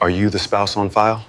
Are you the spouse on file?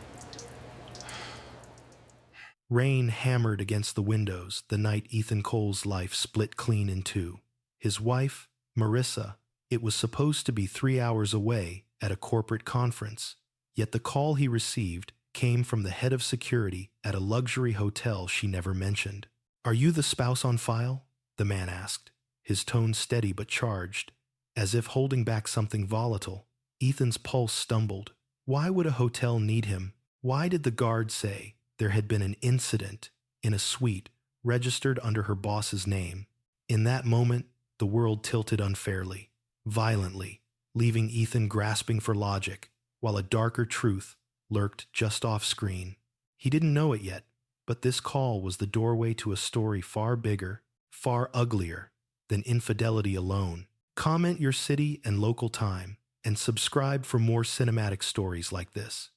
Rain hammered against the windows the night Ethan Cole's life split clean in two. His wife, Marissa, it was supposed to be 3 hours away at a corporate conference, yet the call he received came from the head of security at a luxury hotel she never mentioned. "Are you the spouse on file?" the man asked, his tone steady but charged, as if holding back something volatile. Ethan's pulse stumbled. Why would a hotel need him? Why did the guard say there had been an incident in a suite registered under her boss's name? In that moment, the world tilted unfairly, violently, leaving Ethan grasping for logic, while a darker truth lurked just off screen. He didn't know it yet, but this call was the doorway to a story far bigger, far uglier than infidelity alone. Comment your city and local time, and subscribe for more cinematic stories like this.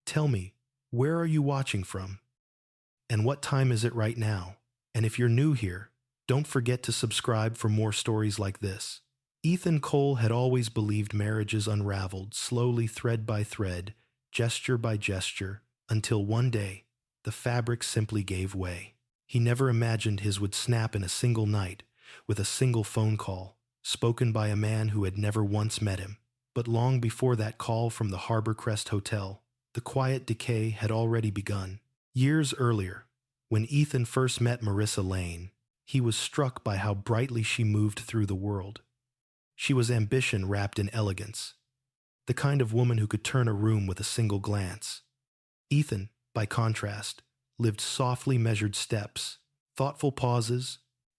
Tell me, where are you watching from? And what time is it right now? And if you're new here, don't forget to subscribe for more stories like this. Ethan Cole had always believed marriages unraveled slowly, thread by thread, gesture by gesture, until one day, the fabric simply gave way. He never imagined his would snap in a single night, with a single phone call, spoken by a man who had never once met him. But long before that call from the Harbor Crest Hotel, the quiet decay had already begun. Years earlier, when Ethan first met Marissa Lane, he was struck by how brightly she moved through the world. She was ambition wrapped in elegance, the kind of woman who could turn a room with a single glance. Ethan, by contrast, lived softly measured steps, thoughtful pauses,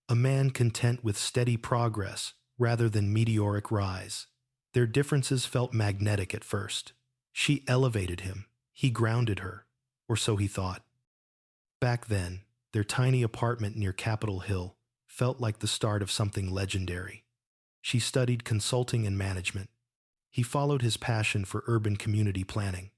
a man content with steady progress rather than meteoric rise. Their differences felt magnetic at first. She elevated him, he grounded her, or so he thought. Back then, their tiny apartment near Capitol Hill felt like the start of something legendary. She studied consulting and management. He followed his passion for urban community planning.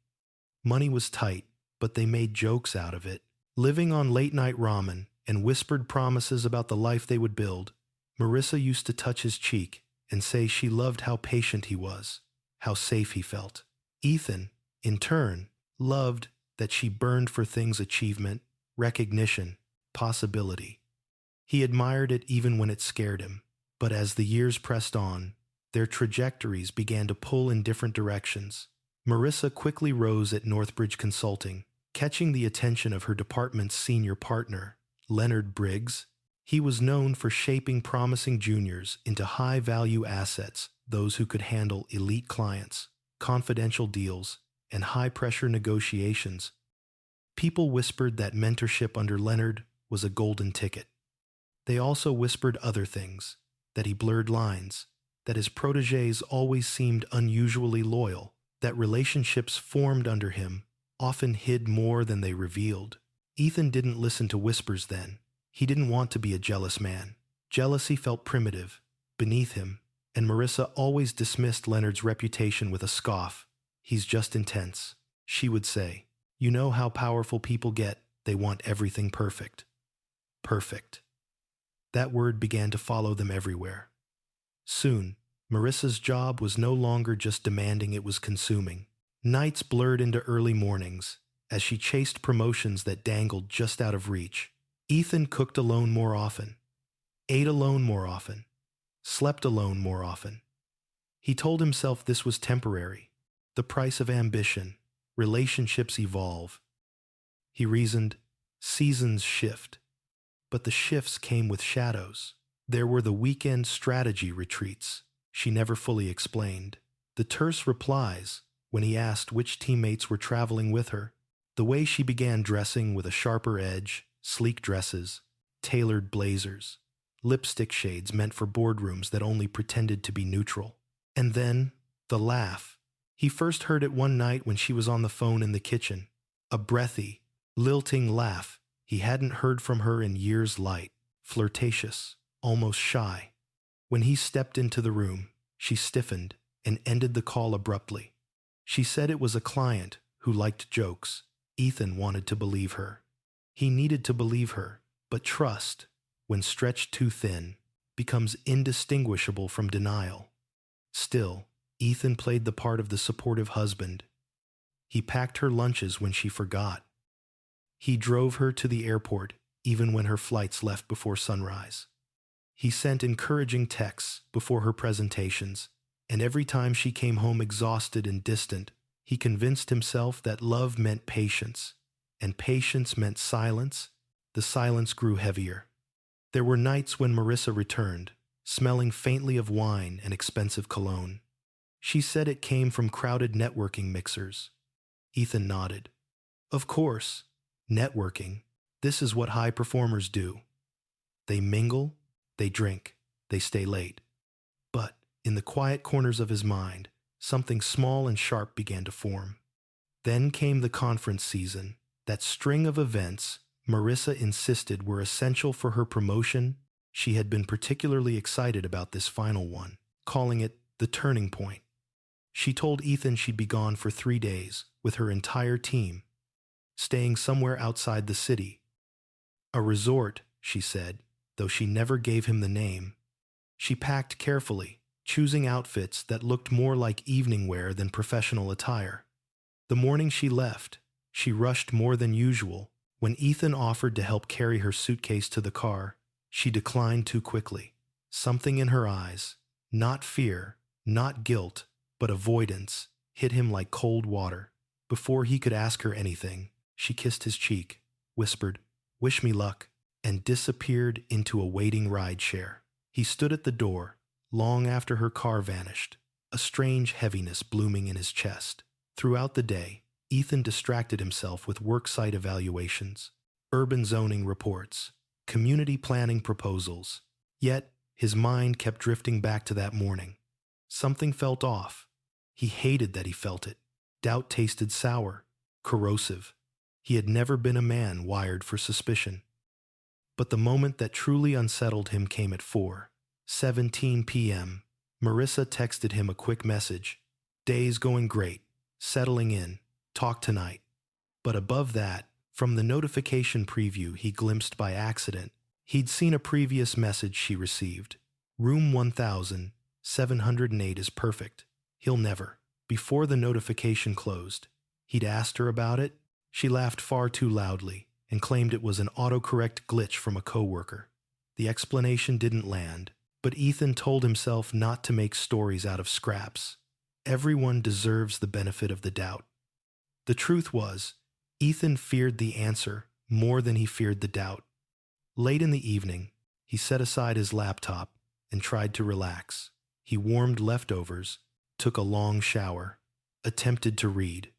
Money was tight, but they made jokes out of it. Living on late-night ramen and whispered promises about the life they would build, Marissa used to touch his cheek and say she loved how patient he was, how safe he felt. Ethan, in turn, loved that she burned for things: achievement, recognition, possibility. He admired it even when it scared him. But as the years pressed on, their trajectories began to pull in different directions. Marissa quickly rose at Northbridge Consulting, catching the attention of her department's senior partner, Leonard Briggs. He was known for shaping promising juniors into high-value assets, those who could handle elite clients, confidential deals, and high-pressure negotiations. People whispered that mentorship under Leonard was a golden ticket. They also whispered other things, that he blurred lines, that his protégés always seemed unusually loyal, that relationships formed under him often hid more than they revealed. Ethan didn't listen to whispers then. He didn't want to be a jealous man. Jealousy felt primitive, beneath him, and Marissa always dismissed Leonard's reputation with a scoff. "He's just intense," she would say. "You know how powerful people get. They want everything perfect." Perfect. That word began to follow them everywhere. Soon, Marissa's job was no longer just demanding, it was consuming. Nights blurred into early mornings as she chased promotions that dangled just out of reach. Ethan cooked alone more often, ate alone more often, slept alone more often. He told himself this was temporary, the price of ambition. Relationships evolve. He reasoned, seasons shift. But the shifts came with shadows. There were the weekend strategy retreats she never fully explained, the terse replies when he asked which teammates were traveling with her, the way she began dressing with a sharper edge, sleek dresses, tailored blazers, lipstick shades meant for boardrooms that only pretended to be neutral. And then, the laugh. He first heard it one night when she was on the phone in the kitchen, a breathy, lilting laugh he hadn't heard from her in years, light, flirtatious, almost shy. When he stepped into the room, she stiffened and ended the call abruptly. She said it was a client who liked jokes. Ethan wanted to believe her. He needed to believe her, but trust, when stretched too thin, becomes indistinguishable from denial. Still, Ethan played the part of the supportive husband. He packed her lunches when she forgot. He drove her to the airport even when her flights left before sunrise. He sent encouraging texts before her presentations, and every time she came home exhausted and distant, he convinced himself that love meant patience, and patience meant silence. The silence grew heavier. There were nights when Marissa returned, smelling faintly of wine and expensive cologne. She said it came from crowded networking mixers. Ethan nodded. Of course, networking. This is what high performers do. They mingle, they drink, they stay late. But in the quiet corners of his mind, something small and sharp began to form. Then came the conference season, that string of events Marissa insisted were essential for her promotion. She had been particularly excited about this final one, calling it the turning point. She told Ethan she'd be gone for 3 days with her entire team, staying somewhere outside the city. A resort, she said, though she never gave him the name. She packed carefully, choosing outfits that looked more like evening wear than professional attire. The morning she left, she rushed more than usual. When Ethan offered to help carry her suitcase to the car, she declined too quickly. Something in her eyes, not fear, not guilt, but avoidance, hit him like cold water. Before he could ask her anything, she kissed his cheek, whispered, "Wish me luck," and disappeared into a waiting rideshare. He stood at the door, long after her car vanished, a strange heaviness blooming in his chest. Throughout the day, Ethan distracted himself with worksite evaluations, urban zoning reports, community planning proposals. Yet, his mind kept drifting back to that morning. Something felt off. He hated that he felt it. Doubt tasted sour, corrosive. He had never been a man wired for suspicion. But the moment that truly unsettled him came at 4:17 p.m. Marissa texted him a quick message. "Day's going great. Settling in. Talk tonight." But above that, from the notification preview he glimpsed by accident, he'd seen a previous message she received. "Room 1708 is perfect. He'll never." Before the notification closed, he'd asked her about it. She laughed far too loudly and claimed it was an autocorrect glitch from a coworker. The explanation didn't land, but Ethan told himself not to make stories out of scraps. Everyone deserves the benefit of the doubt. The truth was, Ethan feared the answer more than he feared the doubt. Late in the evening, he set aside his laptop and tried to relax. He warmed leftovers, took a long shower, attempted to read.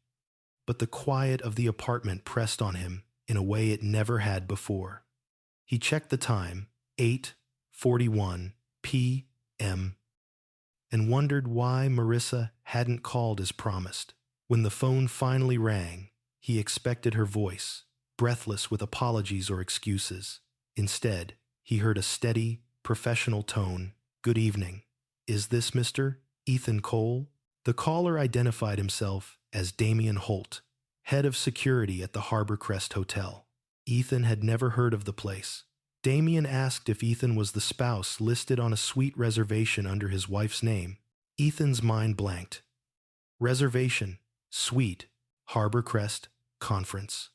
But the quiet of the apartment pressed on him in a way it never had before. He checked the time, 8:41 p.m., and wondered why Marissa hadn't called as promised. When the phone finally rang, he expected her voice, breathless with apologies or excuses. Instead, he heard a steady, professional tone. "Good evening. Is this Mr. Ethan Cole?" The caller identified himself as Damien Holt, head of security at the Harbor Crest Hotel. Ethan had never heard of the place. Damien asked if Ethan was the spouse listed on a suite reservation under his wife's name. Ethan's mind blanked. Reservation, suite, Harbor Crest, conference.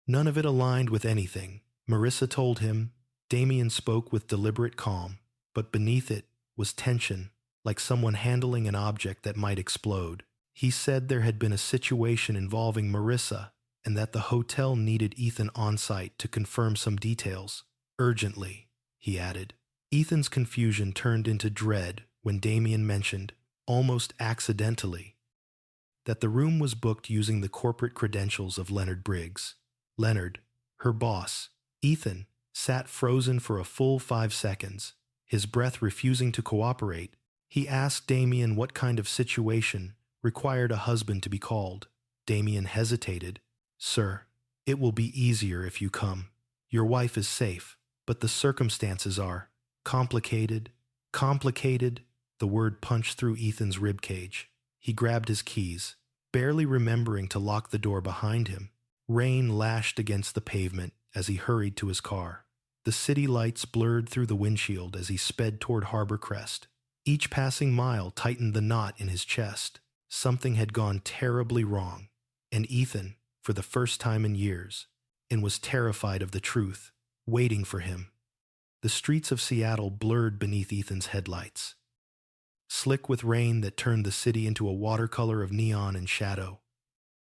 None of it aligned with anything. Marissa told him. Damien spoke with deliberate calm, but beneath it was tension, like someone handling an object that might explode. He said there had been a situation involving Marissa and that the hotel needed Ethan on site to confirm some details. Urgently, he added. Ethan's confusion turned into dread when Damien mentioned, almost accidentally, that the room was booked using the corporate credentials of Leonard Briggs. Leonard, her boss. Ethan sat frozen for a full 5 seconds, his breath refusing to cooperate. He asked Damien what kind of situation required a husband to be called. Damien hesitated. "Sir, it will be easier if you come. Your wife is safe, but the circumstances are complicated." Complicated, the word punched through Ethan's ribcage. He grabbed his keys, barely remembering to lock the door behind him. Rain lashed against the pavement as he hurried to his car. The city lights blurred through the windshield as he sped toward Harbor Crest. Each passing mile tightened the knot in his chest. Something had gone terribly wrong. and Ethan, for the first time in years, and was terrified of the truth, waiting for him. The streets of Seattle blurred beneath Ethan's headlights, slick with rain that turned the city into a watercolor of neon and shadow.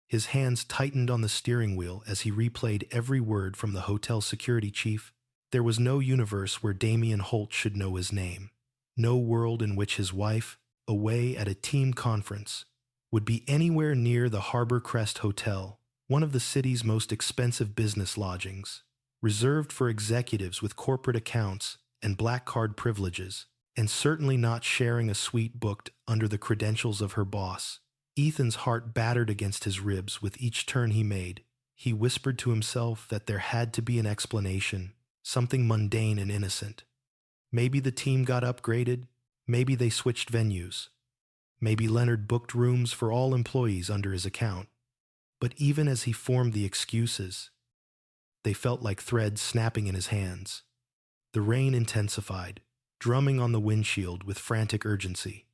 His hands tightened on the steering wheel as he replayed every word from the hotel security chief. There was no universe where Damian Holt should know his name. No world in which his wife, away at a team conference, would be anywhere near the Harbor Crest Hotel, one of the city's most expensive business lodgings, reserved for executives with corporate accounts and black card privileges, and certainly not sharing a suite booked under the credentials of her boss. Ethan's heart battered against his ribs with each turn he made. He whispered to himself that there had to be an explanation, something mundane and innocent. Maybe the team got upgraded, maybe they switched venues, maybe Leonard booked rooms for all employees under his account. But even as he formed the excuses, they felt like threads snapping in his hands. The rain intensified, drumming on the windshield with frantic urgency.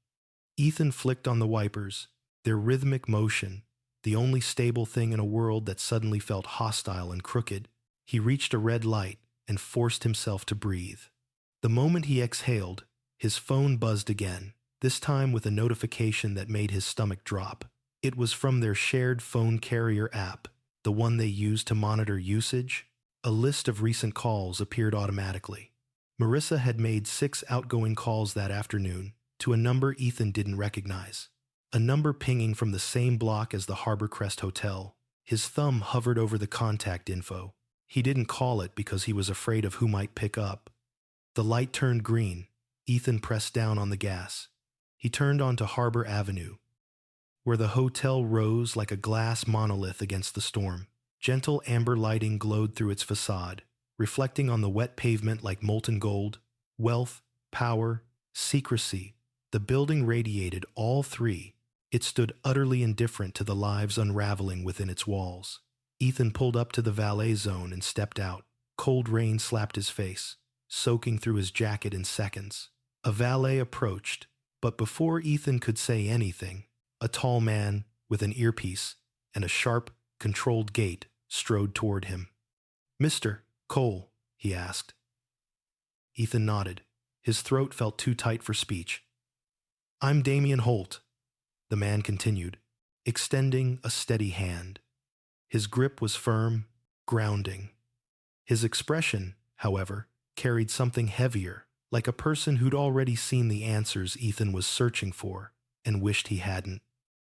Ethan flicked on the wipers, their rhythmic motion, the only stable thing in a world that suddenly felt hostile and crooked. He reached a red light and forced himself to breathe. The moment he exhaled, his phone buzzed again, this time with a notification that made his stomach drop. It was from their shared phone carrier app, the one they used to monitor usage. A list of recent calls appeared automatically. Marissa had made 6 outgoing calls that afternoon to a number Ethan didn't recognize. A number pinging from the same block as the Harbor Crest Hotel. His thumb hovered over the contact info. He didn't call it because he was afraid of who might pick up. The light turned green. Ethan pressed down on the gas. He turned onto Harbor Avenue, where the hotel rose like a glass monolith against the storm. Gentle amber lighting glowed through its facade, reflecting on the wet pavement like molten gold. Wealth, power, secrecy. The building radiated all three. It stood utterly indifferent to the lives unraveling within its walls. Ethan pulled up to the valet zone and stepped out. Cold rain slapped his face, soaking through his jacket in seconds. A valet approached, but before Ethan could say anything, a tall man with an earpiece and a sharp, controlled gait strode toward him. "Mr. Cole," he asked. Ethan nodded. His throat felt too tight for speech. "I'm Damian Holt," the man continued, extending a steady hand. His grip was firm, grounding. His expression, however, carried something heavier, like a person who'd already seen the answers Ethan was searching for and wished he hadn't.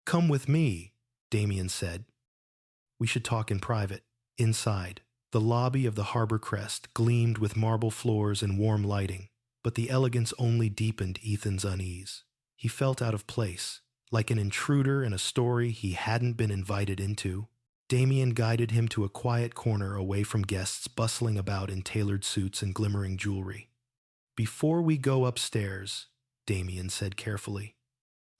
"Come with me," Damian said. "We should talk in private." Inside, the lobby of the Harbor Crest gleamed with marble floors and warm lighting, but the elegance only deepened Ethan's unease. He felt out of place, like an intruder in a story he hadn't been invited into. Damian guided him to a quiet corner away from guests bustling about in tailored suits and glimmering jewelry. "Before we go upstairs," Damian said carefully,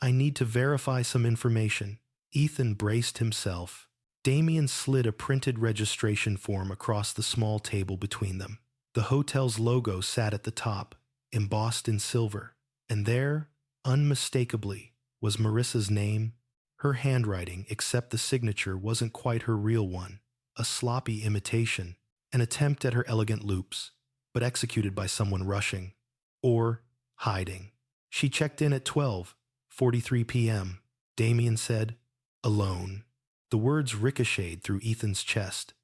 "I need to verify some information." Ethan braced himself. Damian slid a printed registration form across the small table between them. The hotel's logo sat at the top, embossed in silver, and there, unmistakably, was Marissa's name. Her handwriting, except the signature, wasn't quite her real one, a sloppy imitation, an attempt at her elegant loops, but executed by someone rushing, or hiding. "She checked in at 12:43 p.m., Damian said, "alone." The words ricocheted through Ethan's chest.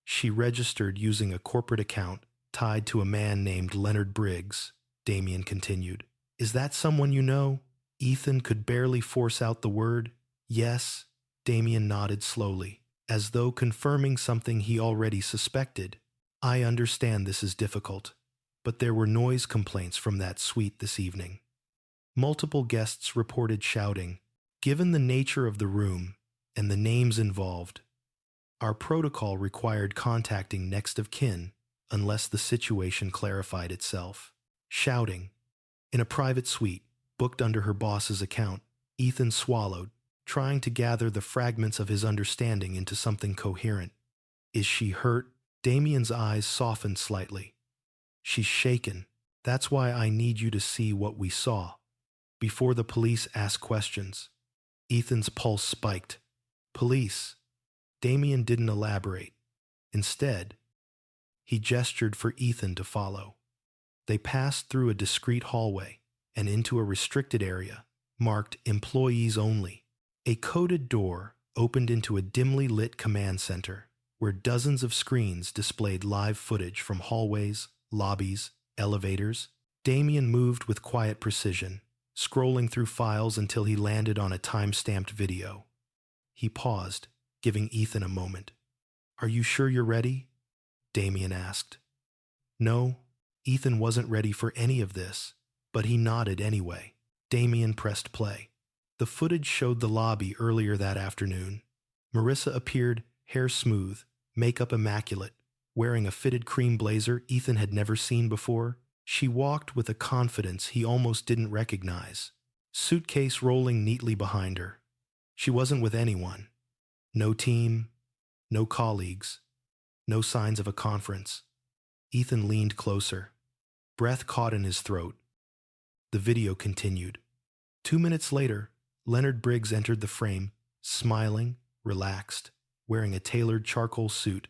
"She registered using a corporate account tied to a man named Leonard Briggs," Damian continued. "Is that someone you know?" Ethan could barely force out the word. "Yes," Damian nodded slowly, as though confirming something he already suspected. "I understand this is difficult, but there were noise complaints from that suite this evening. Multiple guests reported shouting. Given the nature of the room and the names involved, our protocol required contacting next of kin unless the situation clarified itself." Shouting. In a private suite, booked under her boss's account, Ethan swallowed, trying to gather the fragments of his understanding into something coherent. "Is she hurt?" Damian's eyes softened slightly. "She's shaken. That's why I need you to see what we saw, before the police ask questions." Ethan's pulse spiked. Police. Damien didn't elaborate. Instead, he gestured for Ethan to follow. They passed through a discreet hallway and into a restricted area marked Employees Only. A coded door opened into a dimly lit command center where dozens of screens displayed live footage from hallways, lobbies, elevators. Damien moved with quiet precision, scrolling through files until he landed on a time-stamped video. He paused, giving Ethan a moment. "Are you sure you're ready?" Damien asked. No, Ethan wasn't ready for any of this, but he nodded anyway. Damien pressed play. The footage showed the lobby earlier that afternoon. Marissa appeared, hair smooth, makeup immaculate, wearing a fitted cream blazer Ethan had never seen before. She walked with a confidence he almost didn't recognize, suitcase rolling neatly behind her. She wasn't with anyone. No team, no colleagues, no signs of a conference. Ethan leaned closer, breath caught in his throat. The video continued. 2 minutes later, Leonard Briggs entered the frame, smiling, relaxed, wearing a tailored charcoal suit.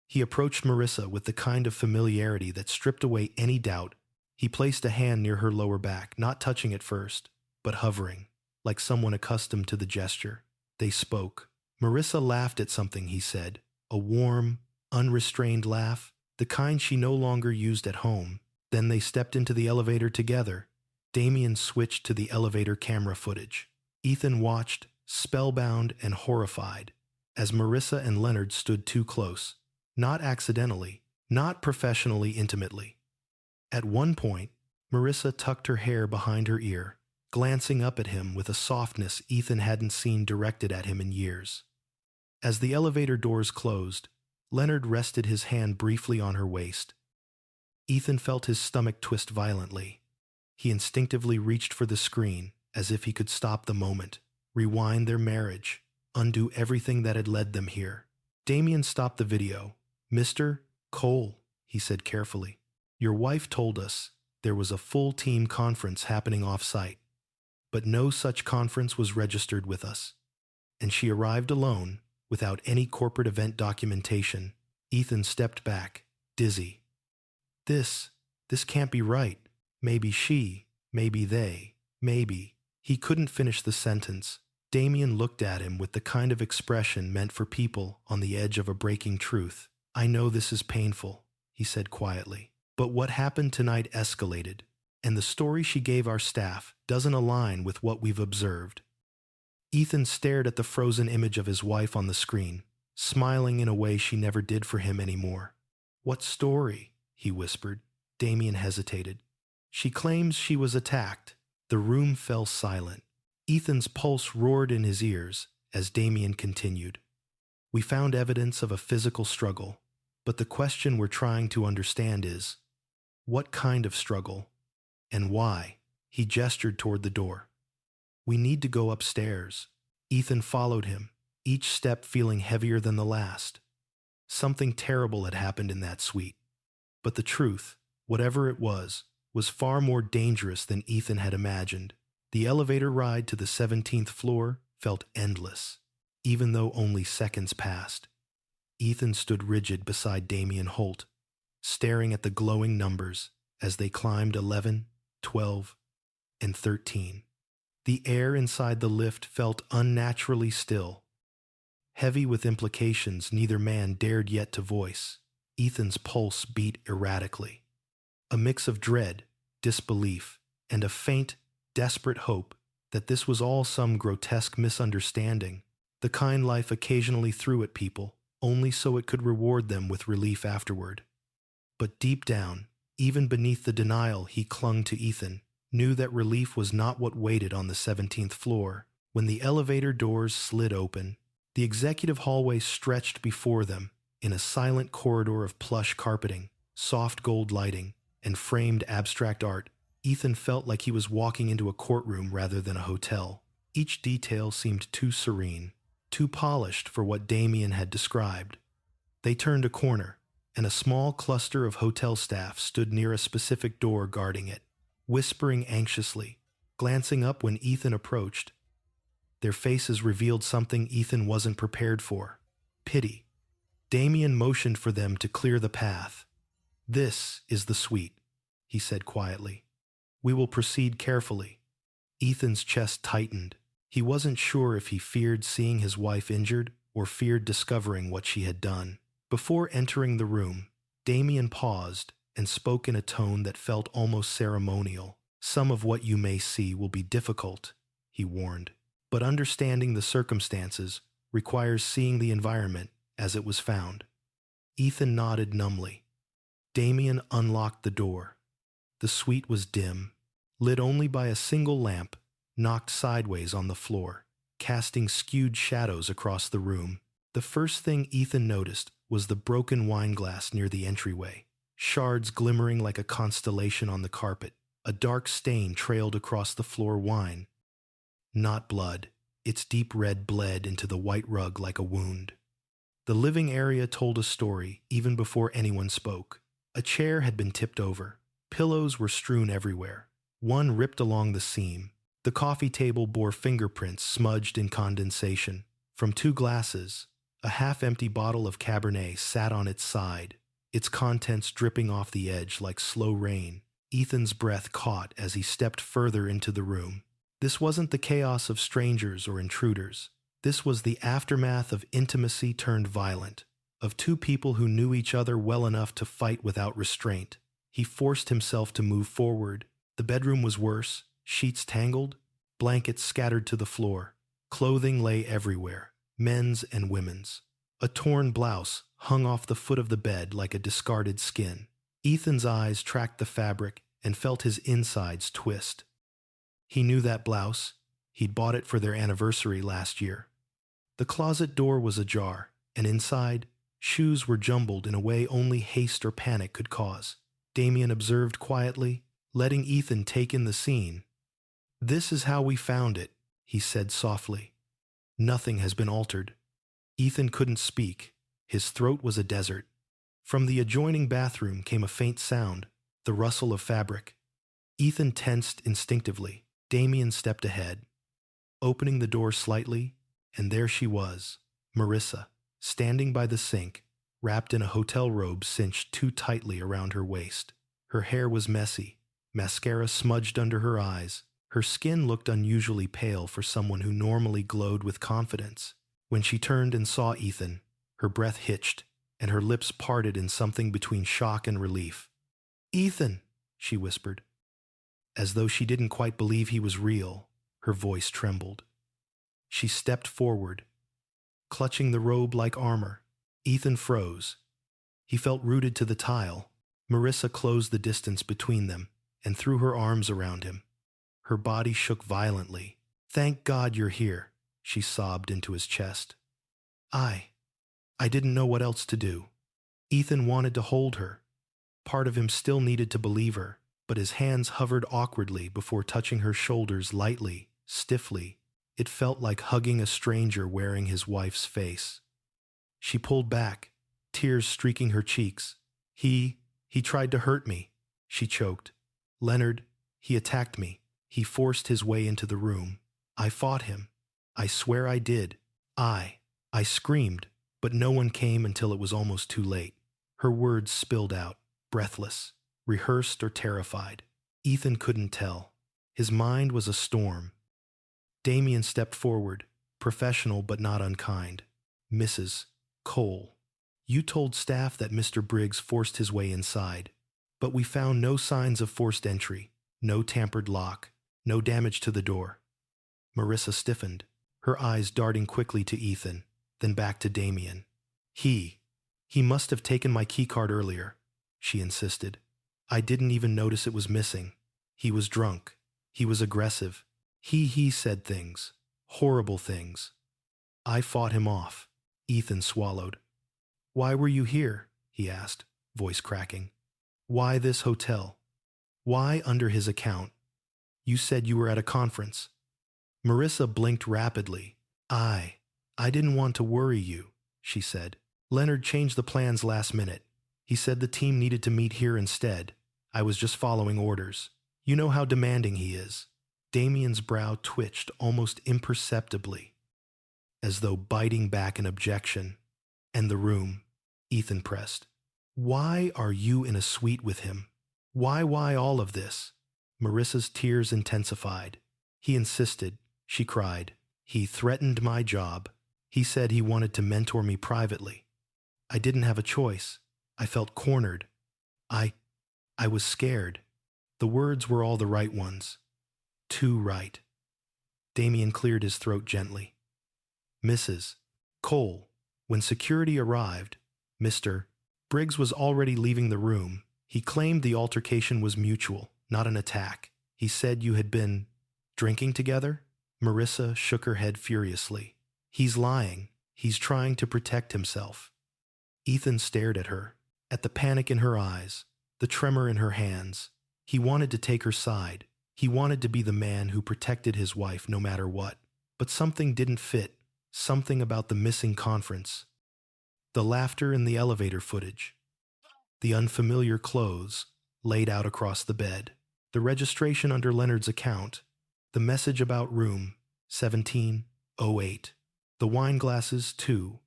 He approached Marissa with the kind of familiarity that stripped away any doubt. He placed a hand near her lower back, not touching it first, but hovering, like someone accustomed to the gesture. They spoke. Marissa laughed at something he said, a warm, unrestrained laugh, the kind she no longer used at home. Then they stepped into the elevator together. Damien switched to the elevator camera footage. Ethan watched, spellbound and horrified, as Marissa and Leonard stood too close. Not accidentally, not professionally intimately. At one point, Marissa tucked her hair behind her ear, glancing up at him with a softness Ethan hadn't seen directed at him in years. As the elevator doors closed, Leonard rested his hand briefly on her waist. Ethan felt his stomach twist violently. He instinctively reached for the screen, as if he could stop the moment, rewind their marriage, undo everything that had led them here. Damien stopped the video. "Mr. Cole," he said carefully, "your wife told us there was a full team conference happening off-site, but no such conference was registered with us, and she arrived alone, without any corporate event documentation." Ethan stepped back, dizzy. This can't be right. Maybe she, maybe they, maybe. He couldn't finish the sentence. Damien looked at him with the kind of expression meant for people on the edge of a breaking truth. "I know this is painful," he said quietly, "but what happened tonight escalated, and the story she gave our staff doesn't align with what we've observed." Ethan stared at the frozen image of his wife on the screen, smiling in a way she never did for him anymore. "What story?" he whispered. Damien hesitated. "She claims she was attacked." The room fell silent. Ethan's pulse roared in his ears as Damien continued. "We found evidence of a physical struggle, but the question we're trying to understand is, what kind of struggle? And why?" He gestured toward the door. "We need to go upstairs." Ethan followed him, each step feeling heavier than the last. Something terrible had happened in that suite. But the truth, whatever it was far more dangerous than Ethan had imagined. The elevator ride to the 17th floor felt endless, even though only seconds passed. Ethan stood rigid beside Damien Holt, staring at the glowing numbers as they climbed 11, 12, and 13. The air inside the lift felt unnaturally still, heavy with implications neither man dared yet to voice. Ethan's pulse beat erratically. A mix of dread, disbelief, and a faint, desperate hope that this was all some grotesque misunderstanding, the kind life occasionally threw at people, only so it could reward them with relief afterward. But deep down, even beneath the denial he clung to Ethan, knew that relief was not what waited on the 17th floor. When the elevator doors slid open, the executive hallway stretched before them in a silent corridor of plush carpeting, soft gold lighting, and framed abstract art. Ethan felt like he was walking into a courtroom rather than a hotel. Each detail seemed too serene, too polished for what Damien had described. They turned a corner, and a small cluster of hotel staff stood near a specific door guarding it, whispering anxiously, glancing up when Ethan approached. Their faces revealed something Ethan wasn't prepared for: pity. Damien motioned for them to clear the path. "This is the suite," he said quietly. "We will proceed carefully." Ethan's chest tightened. He wasn't sure if he feared seeing his wife injured or feared discovering what she had done. Before entering the room, Damien paused and spoke in a tone that felt almost ceremonial. "Some of what you may see will be difficult," he warned, "but understanding the circumstances requires seeing the environment as it was found." Ethan nodded numbly. Damien unlocked the door. The suite was dim, lit only by a single lamp knocked sideways on the floor, casting skewed shadows across the room. The first thing Ethan noticed was the broken wine glass near the entryway, shards glimmering like a constellation on the carpet. A dark stain trailed across the floor. Wine. Not blood. Its deep red bled into the white rug like a wound. The living area told a story even before anyone spoke. A chair had been tipped over. Pillows were strewn everywhere, one ripped along the seam. The coffee table bore fingerprints smudged in condensation. From two glasses, a half-empty bottle of Cabernet sat on its side, its contents dripping off the edge like slow rain. Ethan's breath caught as he stepped further into the room. This wasn't the chaos of strangers or intruders. This was the aftermath of intimacy turned violent, of two people who knew each other well enough to fight without restraint. He forced himself to move forward. The bedroom was worse. Sheets tangled, blankets scattered to the floor. Clothing lay everywhere, men's and women's. A torn blouse hung off the foot of the bed like a discarded skin. Ethan's eyes tracked the fabric and felt his insides twist. He knew that blouse. He'd bought it for their anniversary last year. The closet door was ajar, and inside, shoes were jumbled in a way only haste or panic could cause. Damien observed quietly, letting Ethan take in the scene. "This is how we found it," he said softly. "Nothing has been altered." Ethan couldn't speak. His throat was a desert. From the adjoining bathroom came a faint sound, the rustle of fabric. Ethan tensed instinctively. Damien stepped ahead, opening the door slightly, and there she was, Marissa, standing by the sink, wrapped in a hotel robe cinched too tightly around her waist. Her hair was messy, mascara smudged under her eyes. Her skin looked unusually pale for someone who normally glowed with confidence. When she turned and saw Ethan, her breath hitched, and her lips parted in something between shock and relief. "Ethan," she whispered. As though she didn't quite believe he was real, her voice trembled. She stepped forward, clutching the robe like armor. Ethan froze. He felt rooted to the tile. Marissa closed the distance between them and threw her arms around him. Her body shook violently. "Thank God you're here," she sobbed into his chest. I didn't know what else to do." Ethan wanted to hold her. Part of him still needed to believe her, but his hands hovered awkwardly before touching her shoulders lightly, stiffly. It felt like hugging a stranger wearing his wife's face. She pulled back, tears streaking her cheeks. He tried to hurt me," she choked. "Leonard, he attacked me. He forced his way into the room. I fought him. I swear I did. I screamed, but no one came until it was almost too late." Her words spilled out, breathless, rehearsed or terrified. Ethan couldn't tell. His mind was a storm. Damien stepped forward, professional but not unkind. "Mrs. Cole, you told staff that Mr. Briggs forced his way inside, but we found no signs of forced entry, no tampered lock, no damage to the door." Marissa stiffened, her eyes darting quickly to Ethan, then back to Damien. He must have taken my keycard earlier," she insisted. "I didn't even notice it was missing. He was drunk. He was aggressive. He said things, horrible things. I fought him off." Ethan swallowed. "Why were you here?" he asked, voice cracking. "Why this hotel? Why under his account? You said you were at a conference." Marissa blinked rapidly. I didn't want to worry you," she said. "Leonard changed the plans last minute. He said the team needed to meet here instead. I was just following orders. You know how demanding he is." Damien's brow twitched almost imperceptibly, as though biting back an objection. And the room, Ethan pressed. Why are you in a suite with him? Why all of this? Marissa's tears intensified. He insisted, she cried. He threatened my job. He said he wanted to mentor me privately. I didn't have a choice. I felt cornered. I was scared. The words were all the right ones. Too right. Damien cleared his throat gently. Mrs. Cole, when security arrived, Mr. Briggs was already leaving the room. He claimed the altercation was mutual, not an attack. He said you had been drinking together? Marissa shook her head furiously. He's lying. He's trying to protect himself. Ethan stared at her, at the panic in her eyes, the tremor in her hands. He wanted to take her side. He wanted to be the man who protected his wife no matter what. But something didn't fit, something about the missing conference. The laughter in the elevator footage. The unfamiliar clothes laid out across the bed. The registration under Leonard's account. The message about room 1708. The wine glasses, too,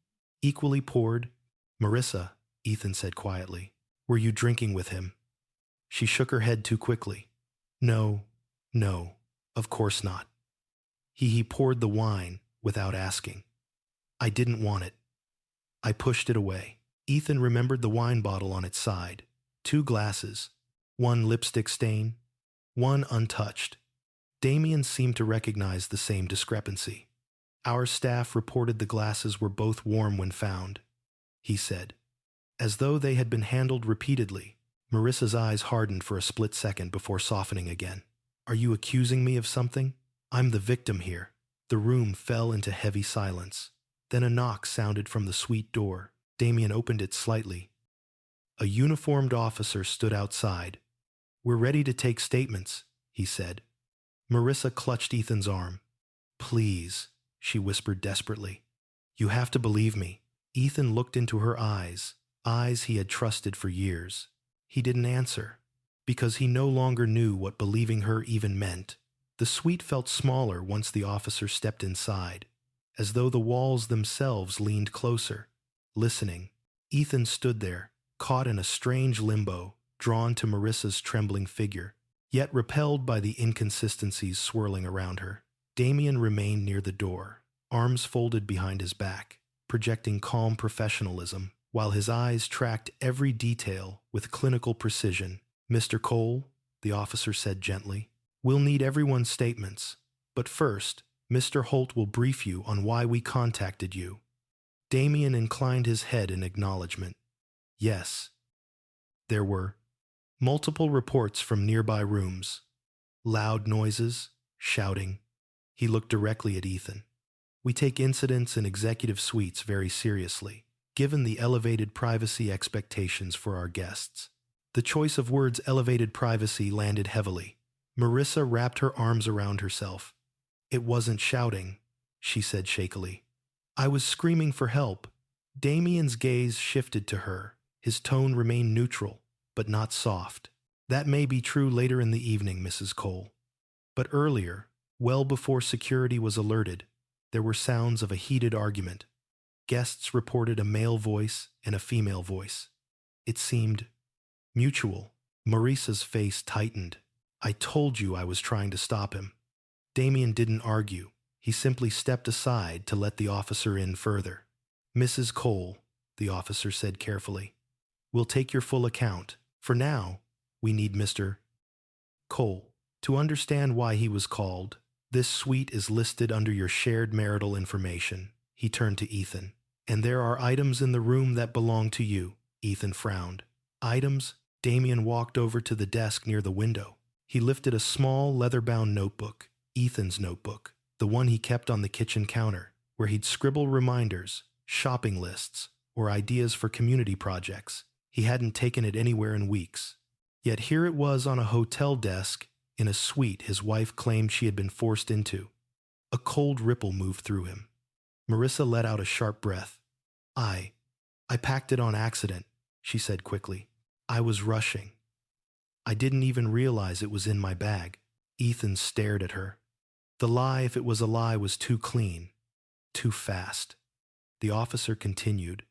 equally poured. Marissa, Ethan said quietly, were you drinking with him? She shook her head too quickly. No, of course not. He poured the wine without asking. I didn't want it. I pushed it away. Ethan remembered the wine bottle on its side. 2 glasses, 1 lipstick stain, 1 untouched. Damien seemed to recognize the same discrepancy. Our staff reported the glasses were both warm when found, he said. As though they had been handled repeatedly, Marissa's eyes hardened for a split second before softening again. Are you accusing me of something? I'm the victim here. The room fell into heavy silence. Then a knock sounded from the suite door. Damien opened it slightly. A uniformed officer stood outside. We're ready to take statements, he said. Marissa clutched Ethan's arm. Please, she whispered desperately. You have to believe me. Ethan looked into her eyes he had trusted for years. He didn't answer, because he no longer knew what believing her even meant. The suite felt smaller once the officer stepped inside, as though the walls themselves leaned closer. Listening, Ethan stood there, caught in a strange limbo, drawn to Marissa's trembling figure, yet repelled by the inconsistencies swirling around her. Damien remained near the door, arms folded behind his back, projecting calm professionalism, while his eyes tracked every detail with clinical precision. Mr. Cole, the officer said gently, we'll need everyone's statements, but first, Mr. Holt will brief you on why we contacted you. Damien inclined his head in acknowledgement. Yes. There were multiple reports from nearby rooms. Loud noises, shouting. He looked directly at Ethan. We take incidents in executive suites very seriously, given the elevated privacy expectations for our guests. The choice of words elevated privacy landed heavily. Marissa wrapped her arms around herself. It wasn't shouting, she said shakily. I was screaming for help. Damien's gaze shifted to her. His tone remained neutral, but not soft. That may be true later in the evening, Mrs. Cole. But earlier, well before security was alerted, there were sounds of a heated argument. Guests reported a male voice and a female voice. It seemed mutual. Marissa's face tightened. I told you I was trying to stop him. Damien didn't argue. He simply stepped aside to let the officer in further. Mrs. Cole, the officer said carefully, we'll take your full account. For now, we need Mr. Cole. To understand why he was called, this suite is listed under your shared marital information. He turned to Ethan. And there are items in the room that belong to you. Ethan frowned. Items? Damien walked over to the desk near the window. He lifted a small leather-bound notebook, Ethan's notebook, the one he kept on the kitchen counter, where he'd scribble reminders, shopping lists, or ideas for community projects. He hadn't taken it anywhere in weeks. Yet here it was on a hotel desk in a suite his wife claimed she had been forced into. A cold ripple moved through him. Marissa let out a sharp breath. I packed it on accident, she said quickly. I was rushing. I didn't even realize it was in my bag. Ethan stared at her. The lie, if it was a lie, was too clean, too fast. The officer continued.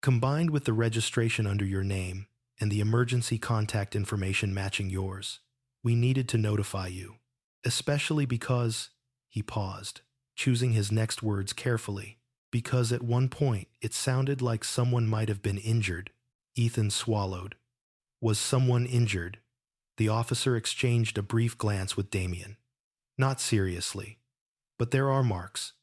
Combined with the registration under your name and the emergency contact information matching yours, we needed to notify you, especially because, he paused, choosing his next words carefully, because at one point it sounded like someone might have been injured. Ethan swallowed. Was someone injured? The officer exchanged a brief glance with Damien. Not seriously, but there are marks.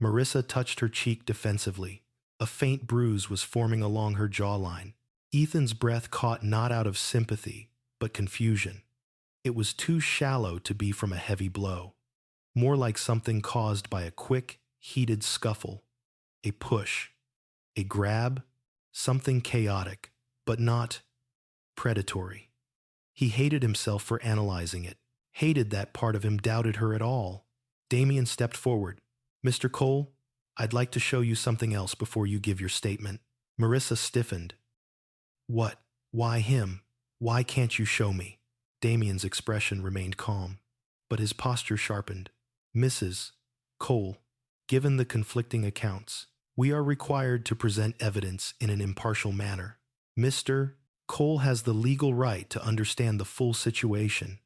Marissa touched her cheek defensively. A faint bruise was forming along her jawline. Ethan's breath caught not out of sympathy, but confusion. It was too shallow to be from a heavy blow, more like something caused by a quick, heated scuffle, a push, a grab, something chaotic, but not predatory. He hated himself for analyzing it, hated that part of him doubted her at all. Damien stepped forward. Mr. Cole, I'd like to show you something else before you give your statement. Marissa stiffened. What? Why him? Why can't you show me? Damien's expression remained calm, but his posture sharpened. Mrs. Cole, given the conflicting accounts, we are required to present evidence in an impartial manner. Mr. Cole has the legal right to understand the full situation.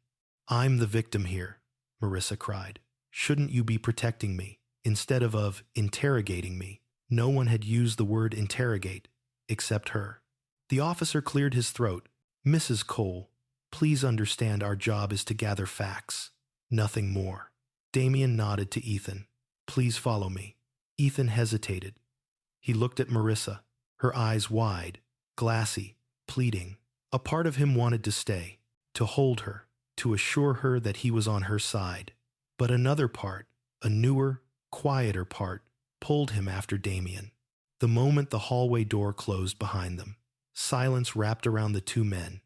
I'm the victim here, Marissa cried. Shouldn't you be protecting me, instead of interrogating me? No one had used the word interrogate, except her. The officer cleared his throat. Mrs. Cole, please understand our job is to gather facts, nothing more. Damien nodded to Ethan. Please follow me. Ethan hesitated. He looked at Marissa, her eyes wide, glassy, pleading. A part of him wanted to stay, to hold her, to assure her that he was on her side. But another part, a newer, quieter part, pulled him after Damien. The moment the hallway door closed behind them, silence wrapped around the two men.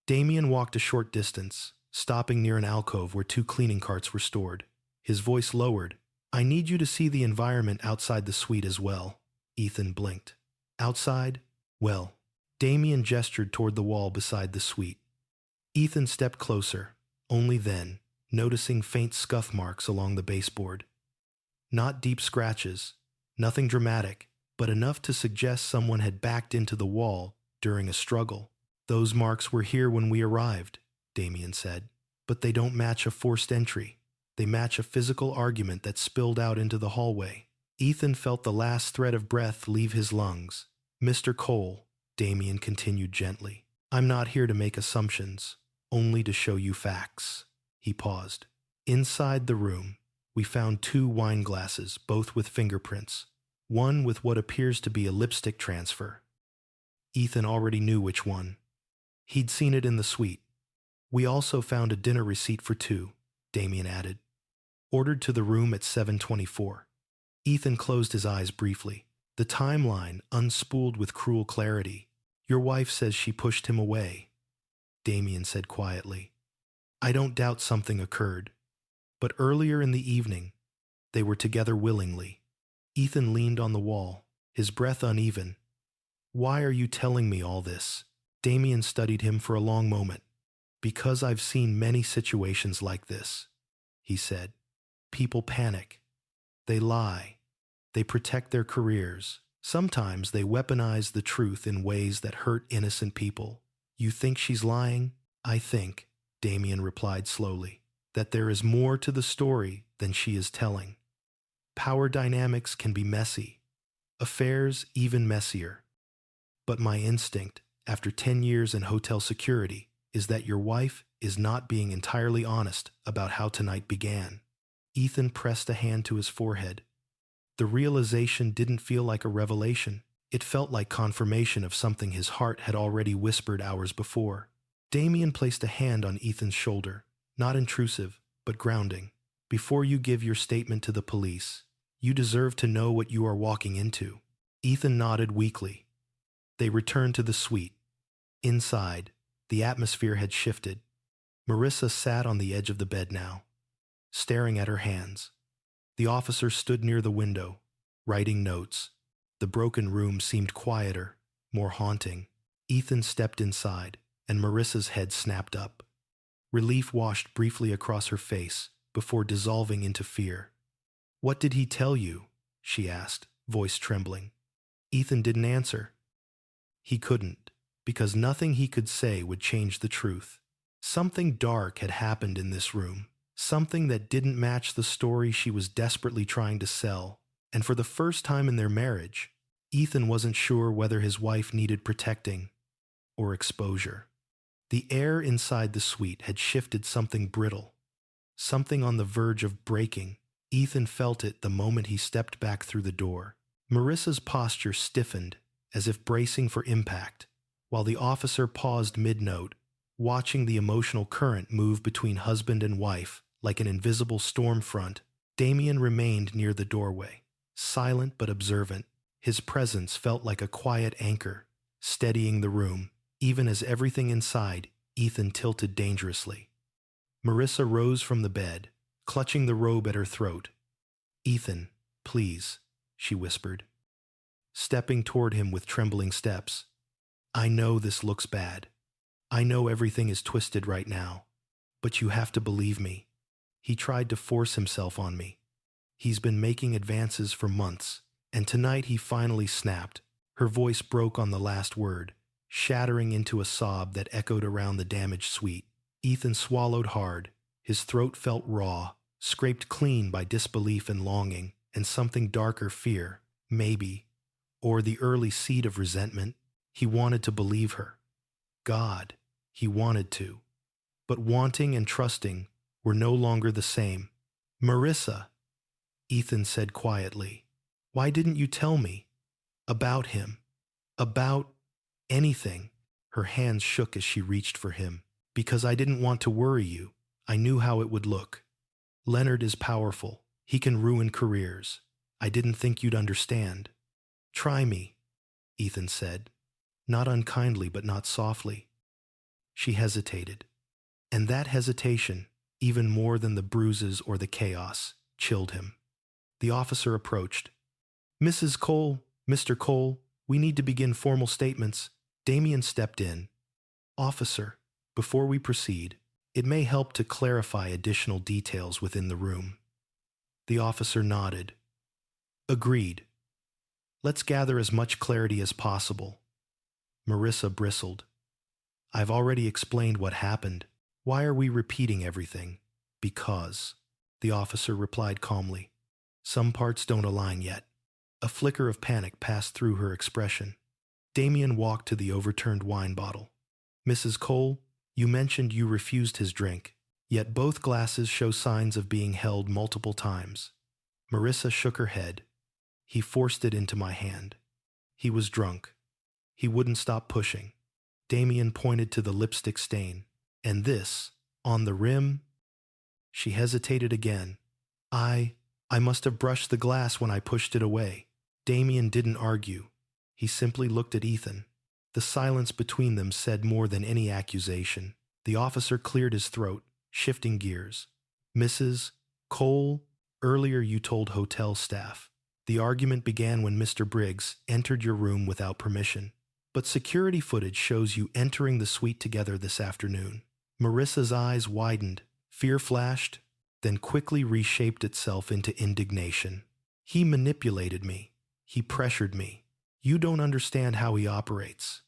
Damien walked a short distance, stopping near an alcove where two cleaning carts were stored. His voice lowered. I need you to see the environment outside the suite as well. Ethan blinked. Outside? Well. Damien gestured toward the wall beside the suite. Ethan stepped closer, only then, noticing faint scuff marks along the baseboard. Not deep scratches, nothing dramatic, but enough to suggest someone had backed into the wall during a struggle. Those marks were here when we arrived, Damien said, but they don't match a forced entry. They match a physical argument that spilled out into the hallway. Ethan felt the last thread of breath leave his lungs. Mr. Cole, Damien continued gently, I'm not here to make assumptions, only to show you facts. He paused. Inside the room, we found two wine glasses, both with fingerprints, one with what appears to be a lipstick transfer. Ethan already knew which one. He'd seen it in the suite. We also found a dinner receipt for two, Damien added. Ordered to the room at 7:24. Ethan closed his eyes briefly. The timeline unspooled with cruel clarity. Your wife says she pushed him away, Damien said quietly. I don't doubt something occurred. But earlier in the evening, they were together willingly. Ethan leaned on the wall, his breath uneven. Why are you telling me all this? Damien studied him for a long moment. Because I've seen many situations like this, he said. People panic. They lie. They protect their careers. Sometimes they weaponize the truth in ways that hurt innocent people. You think she's lying? I think, Damien replied slowly, that there is more to the story than she is telling. Power dynamics can be messy. Affairs even messier. But my instinct, after 10 years in hotel security, is that your wife is not being entirely honest about how tonight began. Ethan pressed a hand to his forehead. The realization didn't feel like a revelation. It felt like confirmation of something his heart had already whispered hours before. Damien placed a hand on Ethan's shoulder, not intrusive, but grounding. Before you give your statement to the police, you deserve to know what you are walking into. Ethan nodded weakly. They returned to the suite. Inside, the atmosphere had shifted. Marissa sat on the edge of the bed now, staring at her hands. The officer stood near the window, writing notes. The broken room seemed quieter, more haunting. Ethan stepped inside, and Marissa's head snapped up. Relief washed briefly across her face before dissolving into fear. "What did he tell you?" she asked, voice trembling. Ethan didn't answer. He couldn't, because nothing he could say would change the truth. Something dark had happened in this room, something that didn't match the story she was desperately trying to sell, and for the first time in their marriage, Ethan wasn't sure whether his wife needed protecting or exposure. The air inside the suite had shifted something brittle, something on the verge of breaking. Ethan felt it the moment he stepped back through the door. Marissa's posture stiffened, as if bracing for impact, while the officer paused mid-note, watching the emotional current move between husband and wife like an invisible storm front. Damien remained near the doorway, silent but observant. His presence felt like a quiet anchor, steadying the room, even as everything inside Ethan tilted dangerously. Marissa rose from the bed, clutching the robe at her throat. "Ethan, please," she whispered, stepping toward him with trembling steps. "I know this looks bad. I know everything is twisted right now, but you have to believe me. He tried to force himself on me. He's been making advances for months, and tonight he finally snapped." Her voice broke on the last word, shattering into a sob that echoed around the damaged suite. Ethan swallowed hard. His throat felt raw, scraped clean by disbelief and longing, and something darker, fear, maybe, or the early seed of resentment. He wanted to believe her. God, he wanted to. But wanting and trusting were no longer the same. "Marissa," Ethan said quietly, "why didn't you tell me? About him? About anything?" Her hands shook as she reached for him. "Because I didn't want to worry you. I knew how it would look. Leonard is powerful. He can ruin careers. I didn't think you'd understand." "Try me," Ethan said, not unkindly but not softly. She hesitated, and that hesitation, even more than the bruises or the chaos, chilled him. The officer approached. "Mrs. Cole, Mr. Cole, we need to begin formal statements." Damien stepped in. "Officer, before we proceed, it may help to clarify additional details within the room." The officer nodded. "Agreed. Let's gather as much clarity as possible." Marissa bristled. "I've already explained what happened. Why are we repeating everything?" "Because," the officer replied calmly. "Some parts don't align yet." A flicker of panic passed through her expression. Damien walked to the overturned wine bottle. "Mrs. Cole, you mentioned you refused his drink, yet both glasses show signs of being held multiple times." Marissa shook her head. "He forced it into my hand. He was drunk. He wouldn't stop pushing." Damien pointed to the lipstick stain. "And this, on the rim?" She hesitated again. I must have brushed the glass when I pushed it away." Damien didn't argue. He simply looked at Ethan. The silence between them said more than any accusation. The officer cleared his throat, shifting gears. "Mrs. Cole, earlier you told hotel staff. The argument began when Mr. Briggs entered your room without permission. But security footage shows you entering the suite together this afternoon." Marissa's eyes widened. Fear flashed, then quickly reshaped itself into indignation. "He manipulated me. He pressured me. You don't understand how he operates.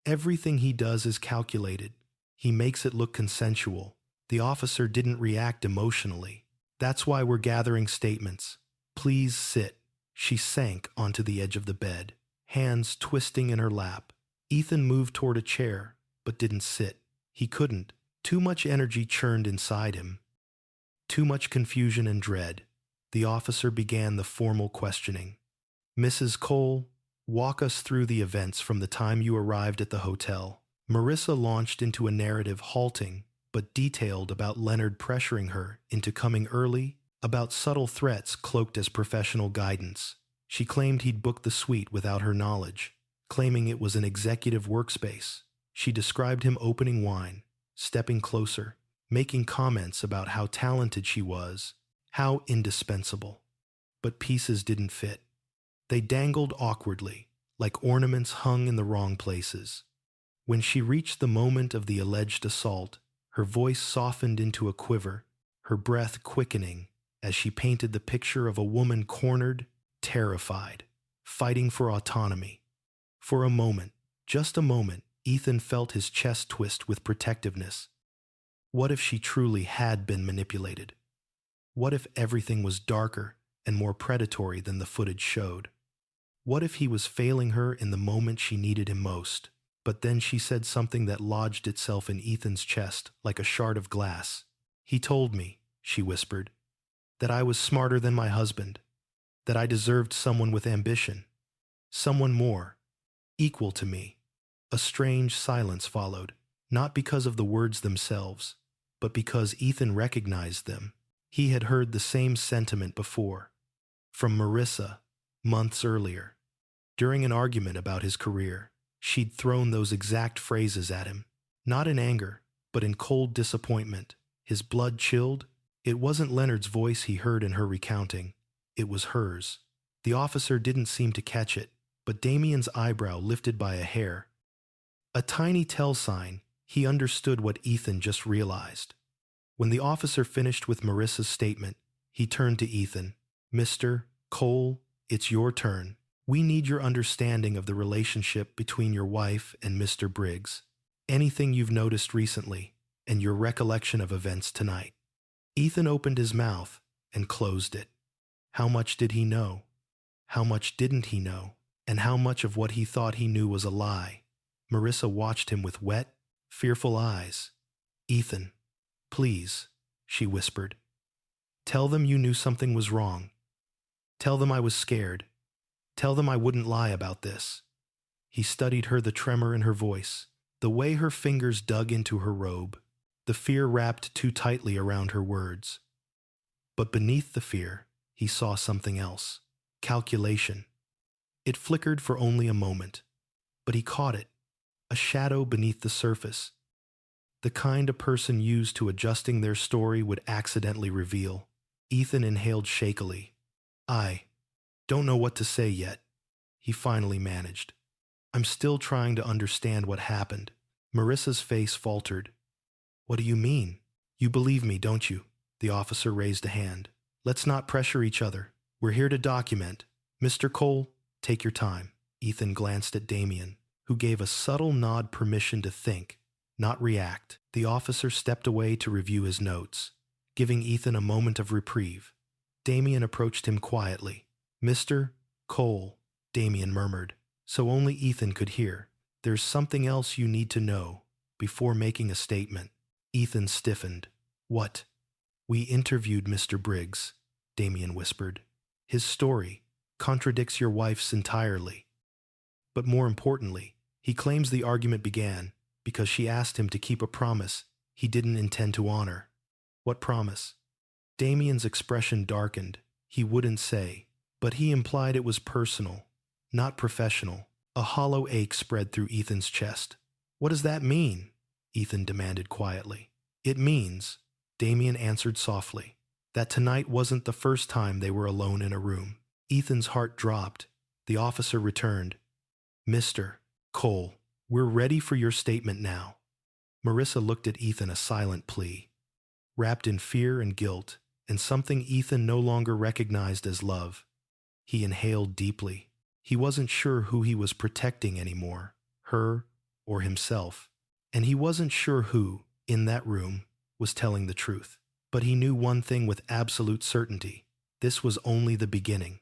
Everything he does is calculated. He makes it look consensual." The officer didn't react emotionally. "That's why we're gathering statements. Please sit." She sank onto the edge of the bed, hands twisting in her lap. Ethan moved toward a chair, but didn't sit. He couldn't. Too much energy churned inside him. Too much confusion and dread. The officer began the formal questioning. "Mrs. Cole, walk us through the events from the time you arrived at the hotel." Marissa launched into a narrative halting but detailed about Leonard pressuring her into coming early, about subtle threats cloaked as professional guidance. She claimed he'd booked the suite without her knowledge, claiming it was an executive workspace. She described him opening wine, stepping closer, making comments about how talented she was, how indispensable. But pieces didn't fit. They dangled awkwardly, like ornaments hung in the wrong places. When she reached the moment of the alleged assault, Her voice softened into a quiver, her breath quickening as she painted the picture of a woman cornered, terrified, fighting for autonomy. For a moment, just a moment, Ethan felt his chest twist with protectiveness. What if she truly had been manipulated? What if everything was darker and more predatory than the footage showed? What if he was failing her in the moment she needed him most? But then she said something that lodged itself in Ethan's chest like a shard of glass. He told me, she whispered, that I was smarter than my husband, that I deserved someone with ambition, someone more, equal to me. A strange silence followed, not because of the words themselves, but because Ethan recognized them. He had heard the same sentiment before, from Marissa, months earlier. During an argument about his career, she'd thrown those exact phrases at him, not in anger, but in cold disappointment. His blood chilled. It wasn't Leonard's voice he heard in her recounting. It was hers. The officer didn't seem to catch it, but Damien's eyebrow lifted by a hair. A tiny tell sign. He understood what Ethan just realized. When the officer finished with Marissa's statement, he turned to Ethan. Mr. Cole, it's your turn. We need your understanding of the relationship between your wife and Mr. Briggs, anything you've noticed recently, and your recollection of events tonight. Ethan opened his mouth and closed it. How much did he know? How much didn't he know? And how much of what he thought he knew was a lie? Marissa watched him with wet, fearful eyes. Ethan, please, she whispered. Tell them you knew something was wrong. Tell them I was scared. Tell them I wouldn't lie about this. He studied her, the tremor in her voice, the way her fingers dug into her robe, the fear wrapped too tightly around her words. But beneath the fear, he saw something else. Calculation. It flickered for only a moment, but he caught it, a shadow beneath the surface, the kind a person used to adjusting their story would accidentally reveal. Ethan inhaled shakily. I don't know what to say yet, he finally managed. I'm still trying to understand what happened. Marissa's face faltered. What do you mean? You believe me, don't you? The officer raised a hand. Let's not pressure each other. We're here to document. Mr. Cole, take your time. Ethan glanced at Damien, who gave a subtle nod, permission to think, not react. The officer stepped away to review his notes, giving Ethan a moment of reprieve. Damien approached him quietly. Mr. Cole, Damien murmured, so only Ethan could hear. There's something else you need to know before making a statement. Ethan stiffened. What? We interviewed Mr. Briggs, Damien whispered. His story contradicts your wife's entirely. But more importantly, he claims the argument began because she asked him to keep a promise he didn't intend to honor. What promise? Damien's expression darkened. He wouldn't say, but he implied it was personal, not professional. A hollow ache spread through Ethan's chest. What does that mean? Ethan demanded quietly. It means, Damien answered softly, that tonight wasn't the first time they were alone in a room. Ethan's heart dropped. The officer returned. Mr. Cole, we're ready for your statement now. Marissa looked at Ethan, a silent plea, wrapped in fear and guilt, and something Ethan no longer recognized as love. He inhaled deeply. He wasn't sure who he was protecting anymore, her or himself. And he wasn't sure who, in that room, was telling the truth. But he knew one thing with absolute certainty. This was only the beginning.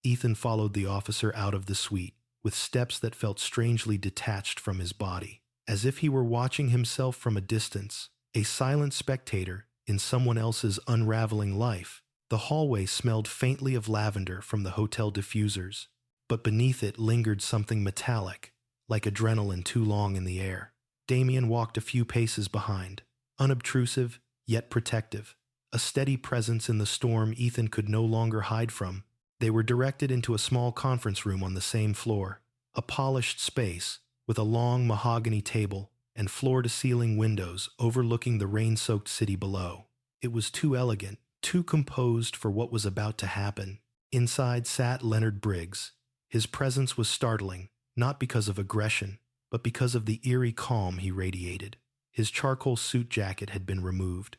Ethan followed the officer out of the suite, with steps that felt strangely detached from his body, as if he were watching himself from a distance, a silent spectator in someone else's unraveling life. The hallway smelled faintly of lavender from the hotel diffusers, but beneath it lingered something metallic, like adrenaline too long in the air. Damien walked a few paces behind, unobtrusive yet protective, a steady presence in the storm Ethan could no longer hide from. They were directed into a small conference room on the same floor, a polished space with a long mahogany table and floor-to-ceiling windows overlooking the rain-soaked city below. It was too elegant, too composed for what was about to happen. Inside sat Leonard Briggs. His presence was startling, not because of aggression, but because of the eerie calm he radiated. His charcoal suit jacket had been removed.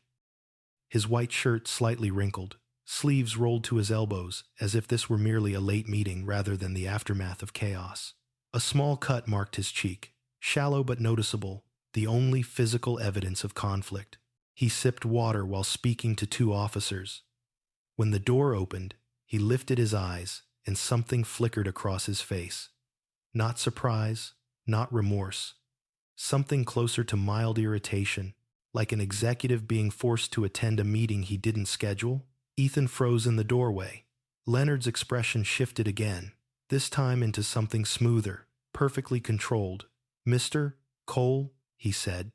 His white shirt slightly wrinkled, sleeves rolled to his elbows as if this were merely a late meeting rather than the aftermath of chaos. A small cut marked his cheek, shallow but noticeable, the only physical evidence of conflict. He sipped water while speaking to two officers. When the door opened, he lifted his eyes and something flickered across his face. Not surprise, not remorse. Something closer to mild irritation, like an executive being forced to attend a meeting he didn't schedule. Ethan froze in the doorway. Leonard's expression shifted again, this time into something smoother, perfectly controlled. "Mr. Cole," he said,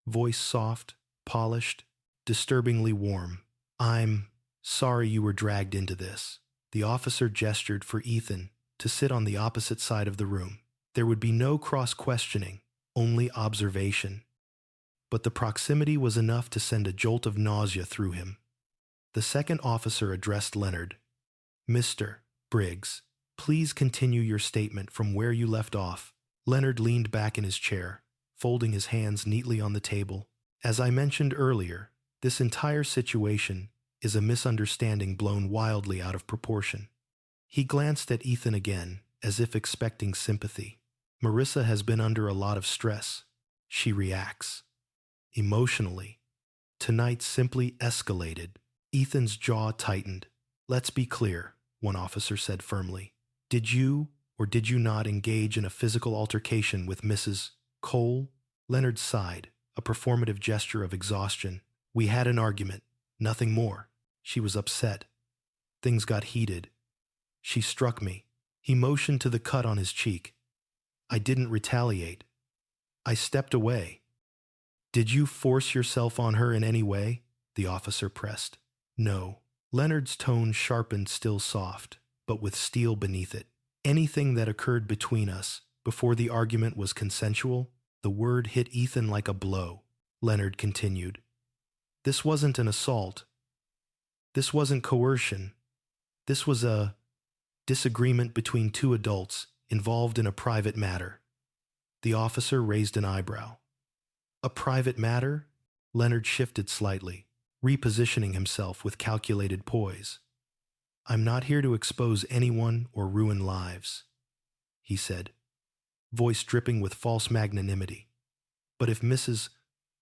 voice soft, polished, disturbingly warm. "I'm sorry you were dragged into this." The officer gestured for Ethan to sit on the opposite side of the room. There would be no cross-questioning, only observation. But the proximity was enough to send a jolt of nausea through him. The second officer addressed Leonard. "Mr. Briggs, please continue your statement from where you left off." Leonard leaned back in his chair, folding his hands neatly on the table. "As I mentioned earlier, this entire situation is a misunderstanding blown wildly out of proportion." He glanced at Ethan again, as if expecting sympathy. "Marissa has been under a lot of stress. She reacts emotionally. Tonight simply escalated." Ethan's jaw tightened. "Let's be clear," one officer said firmly. "Did you or did you not engage in a physical altercation with Mrs. Cole?" Leonard sighed, a performative gesture of exhaustion. "We had an argument, nothing more. She was upset. Things got heated. She struck me." He motioned to the cut on his cheek. "I didn't retaliate. I stepped away." "Did you force yourself on her in any way?" the officer pressed. "No." Leonard's tone sharpened, still soft, but with steel beneath it. "Anything that occurred between us before the argument was consensual." The word hit Ethan like a blow. Leonard continued. "This wasn't an assault. This wasn't coercion. This was a disagreement between two adults involved in a private matter." The officer raised an eyebrow. "A private matter?" Leonard shifted slightly, repositioning himself with calculated poise. "I'm not here to expose anyone or ruin lives," he said, voice dripping with false magnanimity. "But if Mrs.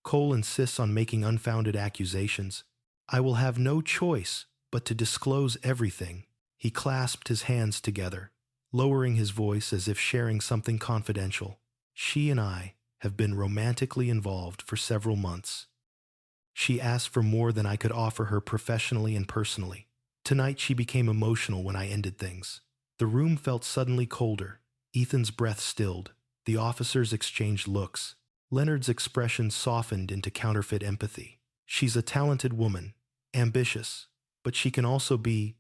Cole insists on making unfounded accusations, I will have no choice but to disclose everything." He clasped his hands together, lowering his voice as if sharing something confidential. "She and I have been romantically involved for several months. She asked for more than I could offer her professionally and personally. Tonight she became emotional when I ended things." The room felt suddenly colder. Ethan's breath stilled. The officers exchanged looks. Leonard's expression softened into counterfeit empathy. "She's a talented woman, ambitious, but she can also be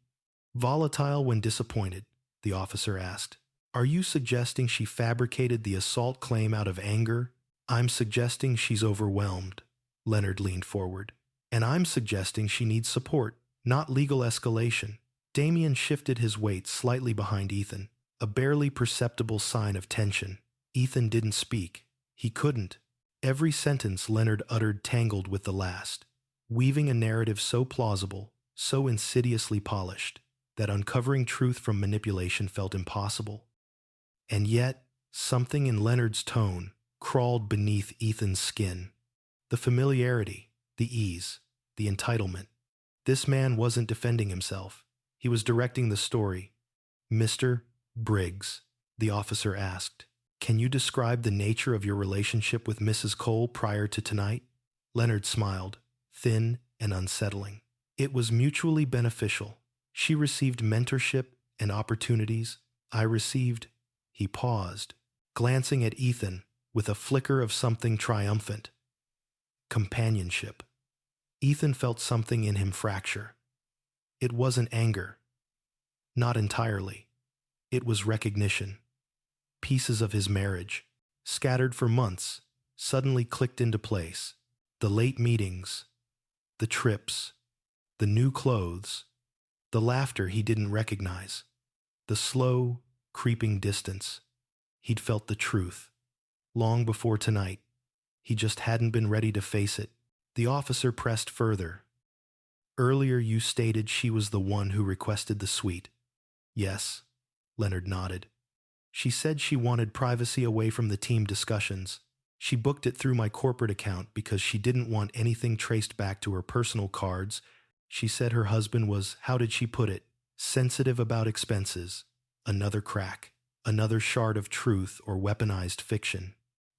volatile when disappointed," the officer asked. "Are you suggesting she fabricated the assault claim out of anger?" "I'm suggesting she's overwhelmed." Leonard leaned forward. "And I'm suggesting she needs support, not legal escalation." Damien shifted his weight slightly behind Ethan, a barely perceptible sign of tension. Ethan didn't speak. He couldn't. Every sentence Leonard uttered tangled with the last, weaving a narrative so plausible, so insidiously polished, that uncovering truth from manipulation felt impossible. And yet, something in Leonard's tone crawled beneath Ethan's skin. The familiarity, the ease, the entitlement. This man wasn't defending himself. He was directing the story. "Mr. Briggs," the officer asked, "can you describe the nature of your relationship with Mrs. Cole prior to tonight?" Leonard smiled, thin and unsettling. "It was mutually beneficial. She received mentorship and opportunities. I received—" He paused, glancing at Ethan with a flicker of something triumphant. "Companionship." Ethan felt something in him fracture. It wasn't anger. Not entirely. It was recognition. Pieces of his marriage, scattered for months, suddenly clicked into place. The late meetings, the trips, the new clothes, the laughter he didn't recognize, the slow, creeping distance. He'd felt the truth. Long before tonight, He just hadn't been ready to face it. The officer pressed further. Earlier you stated she was the one who requested the suite. Yes, Leonard nodded. She said she wanted privacy away from the team discussions. She booked it through my corporate account because she didn't want anything traced back to her personal cards. She said her husband was, how did she put it, sensitive about expenses. Another crack, another shard of truth or weaponized fiction.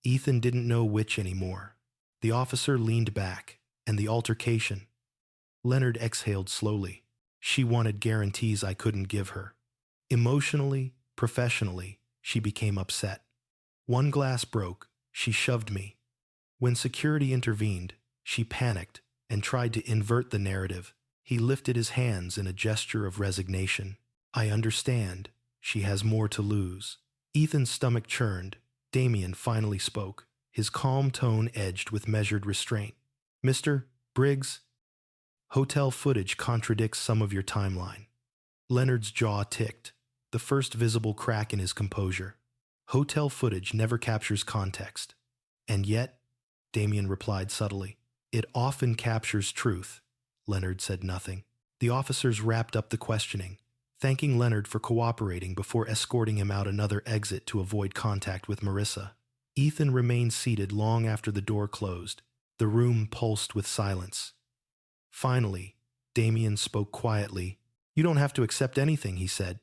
Ethan didn't know which anymore. The officer leaned back, and the altercation. Leonard exhaled slowly. She wanted guarantees I couldn't give her. Emotionally, professionally, she became upset. One glass broke. She shoved me. When security intervened, she panicked and tried to invert the narrative. He lifted his hands in a gesture of resignation. I understand. She has more to lose. Ethan's stomach churned. Damien finally spoke, his calm tone edged with measured restraint. Mr. Briggs, hotel footage contradicts some of your timeline. Leonard's jaw ticked, the first visible crack in his composure. Hotel footage never captures context. And yet, Damien replied subtly, it often captures truth. Leonard said nothing. The officers wrapped up the questioning, thanking Leonard for cooperating before escorting him out another exit to avoid contact with Marissa. Ethan remained seated long after the door closed. The room pulsed with silence. Finally, Damien spoke quietly. You don't have to accept anything, he said.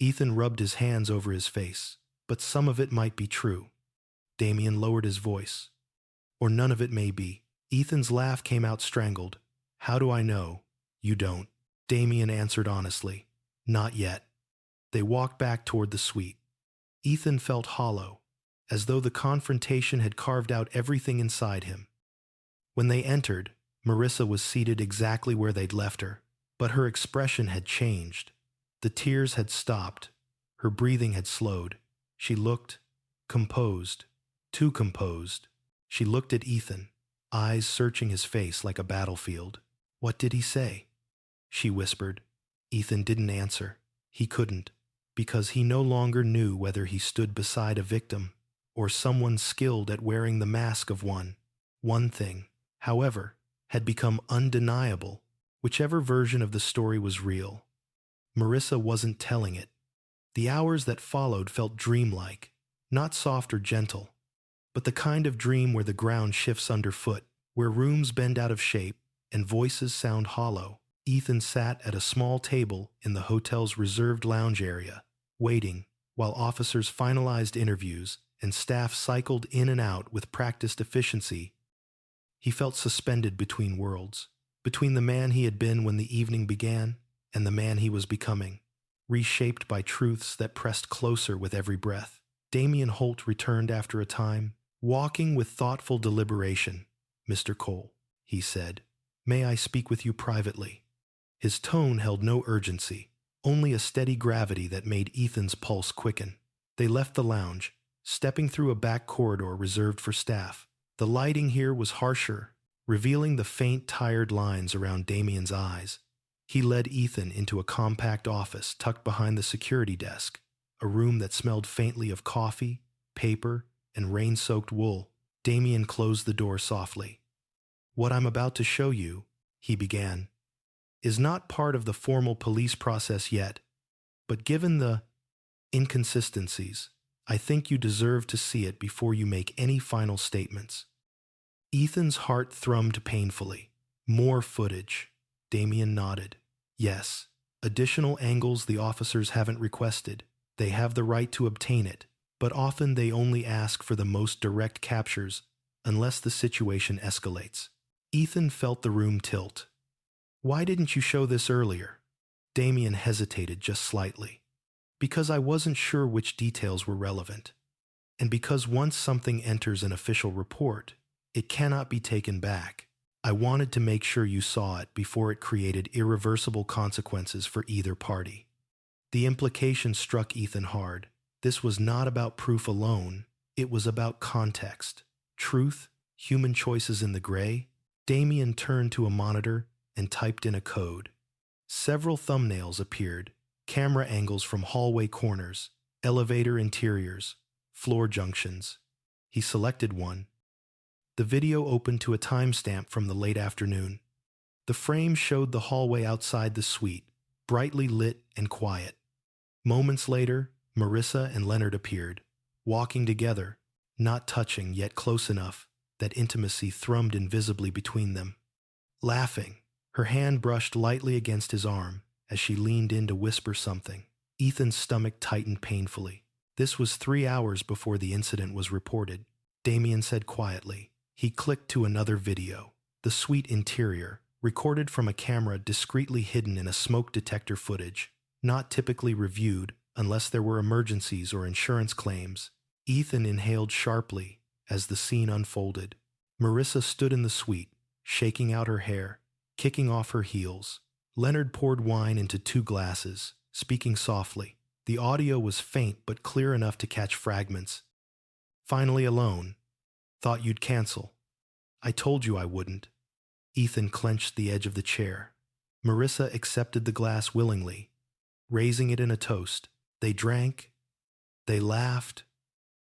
Ethan rubbed his hands over his face. But some of it might be true. Damien lowered his voice. Or none of it may be. Ethan's laugh came out strangled. How do I know? You don't. Damien answered honestly. Not yet. They walked back toward the suite. Ethan felt hollow, as though the confrontation had carved out everything inside him. When they entered, Marissa was seated exactly where they'd left her, but her expression had changed. The tears had stopped. Her breathing had slowed. She looked composed, too composed. She looked at Ethan, eyes searching his face like a battlefield. What did he say? She whispered. Ethan didn't answer. He couldn't, because he no longer knew whether he stood beside a victim or someone skilled at wearing the mask of one. One thing, however, had become undeniable. Whichever version of the story was real, Marissa wasn't telling it. The hours that followed felt dreamlike, not soft or gentle, but the kind of dream where the ground shifts underfoot, where rooms bend out of shape and voices sound hollow. Ethan sat at a small table in the hotel's reserved lounge area, waiting while officers finalized interviews and staff cycled in and out with practiced efficiency. He felt suspended between worlds, between the man he had been when the evening began and the man he was becoming, reshaped by truths that pressed closer with every breath. Damien Holt returned after a time, walking with thoughtful deliberation. Mr. Cole, he said, may I speak with you privately? His tone held no urgency, only a steady gravity that made Ethan's pulse quicken. They left the lounge, stepping through a back corridor reserved for staff. The lighting here was harsher, revealing the faint, tired lines around Damien's eyes. He led Ethan into a compact office tucked behind the security desk, a room that smelled faintly of coffee, paper, and rain-soaked wool. Damien closed the door softly. What I'm about to show you, he began, is not part of the formal police process yet, but given the inconsistencies, I think you deserve to see it before you make any final statements. Ethan's heart thrummed painfully. More footage. Damien nodded. Yes, additional angles the officers haven't requested. They have the right to obtain it, but often they only ask for the most direct captures unless the situation escalates. Ethan felt the room tilt. Why didn't you show this earlier? Damien hesitated just slightly. Because I wasn't sure which details were relevant. And because once something enters an official report, it cannot be taken back. I wanted to make sure you saw it before it created irreversible consequences for either party. The implication struck Ethan hard. This was not about proof alone. It was about context, truth, human choices in the gray. Damien turned to a monitor and typed in a code. Several thumbnails appeared, camera angles from hallway corners, elevator interiors, floor junctions. He selected one. The video opened to a timestamp from the late afternoon. The frame showed the hallway outside the suite, brightly lit and quiet. Moments later, Marissa and Leonard appeared, walking together, not touching yet close enough that intimacy thrummed invisibly between them. Laughing, her hand brushed lightly against his arm as she leaned in to whisper something. Ethan's stomach tightened painfully. This was 3 hours before the incident was reported. Damien said quietly. He clicked to another video. The suite interior, recorded from a camera discreetly hidden in a smoke detector footage, not typically reviewed unless there were emergencies or insurance claims. Ethan inhaled sharply as the scene unfolded. Marissa stood in the suite, shaking out her hair, kicking off her heels. Leonard poured wine into 2 glasses, speaking softly. The audio was faint but clear enough to catch fragments. Finally alone. Thought you'd cancel. I told you I wouldn't. Ethan clenched the edge of the chair. Marissa accepted the glass willingly, raising it in a toast. They drank. They laughed.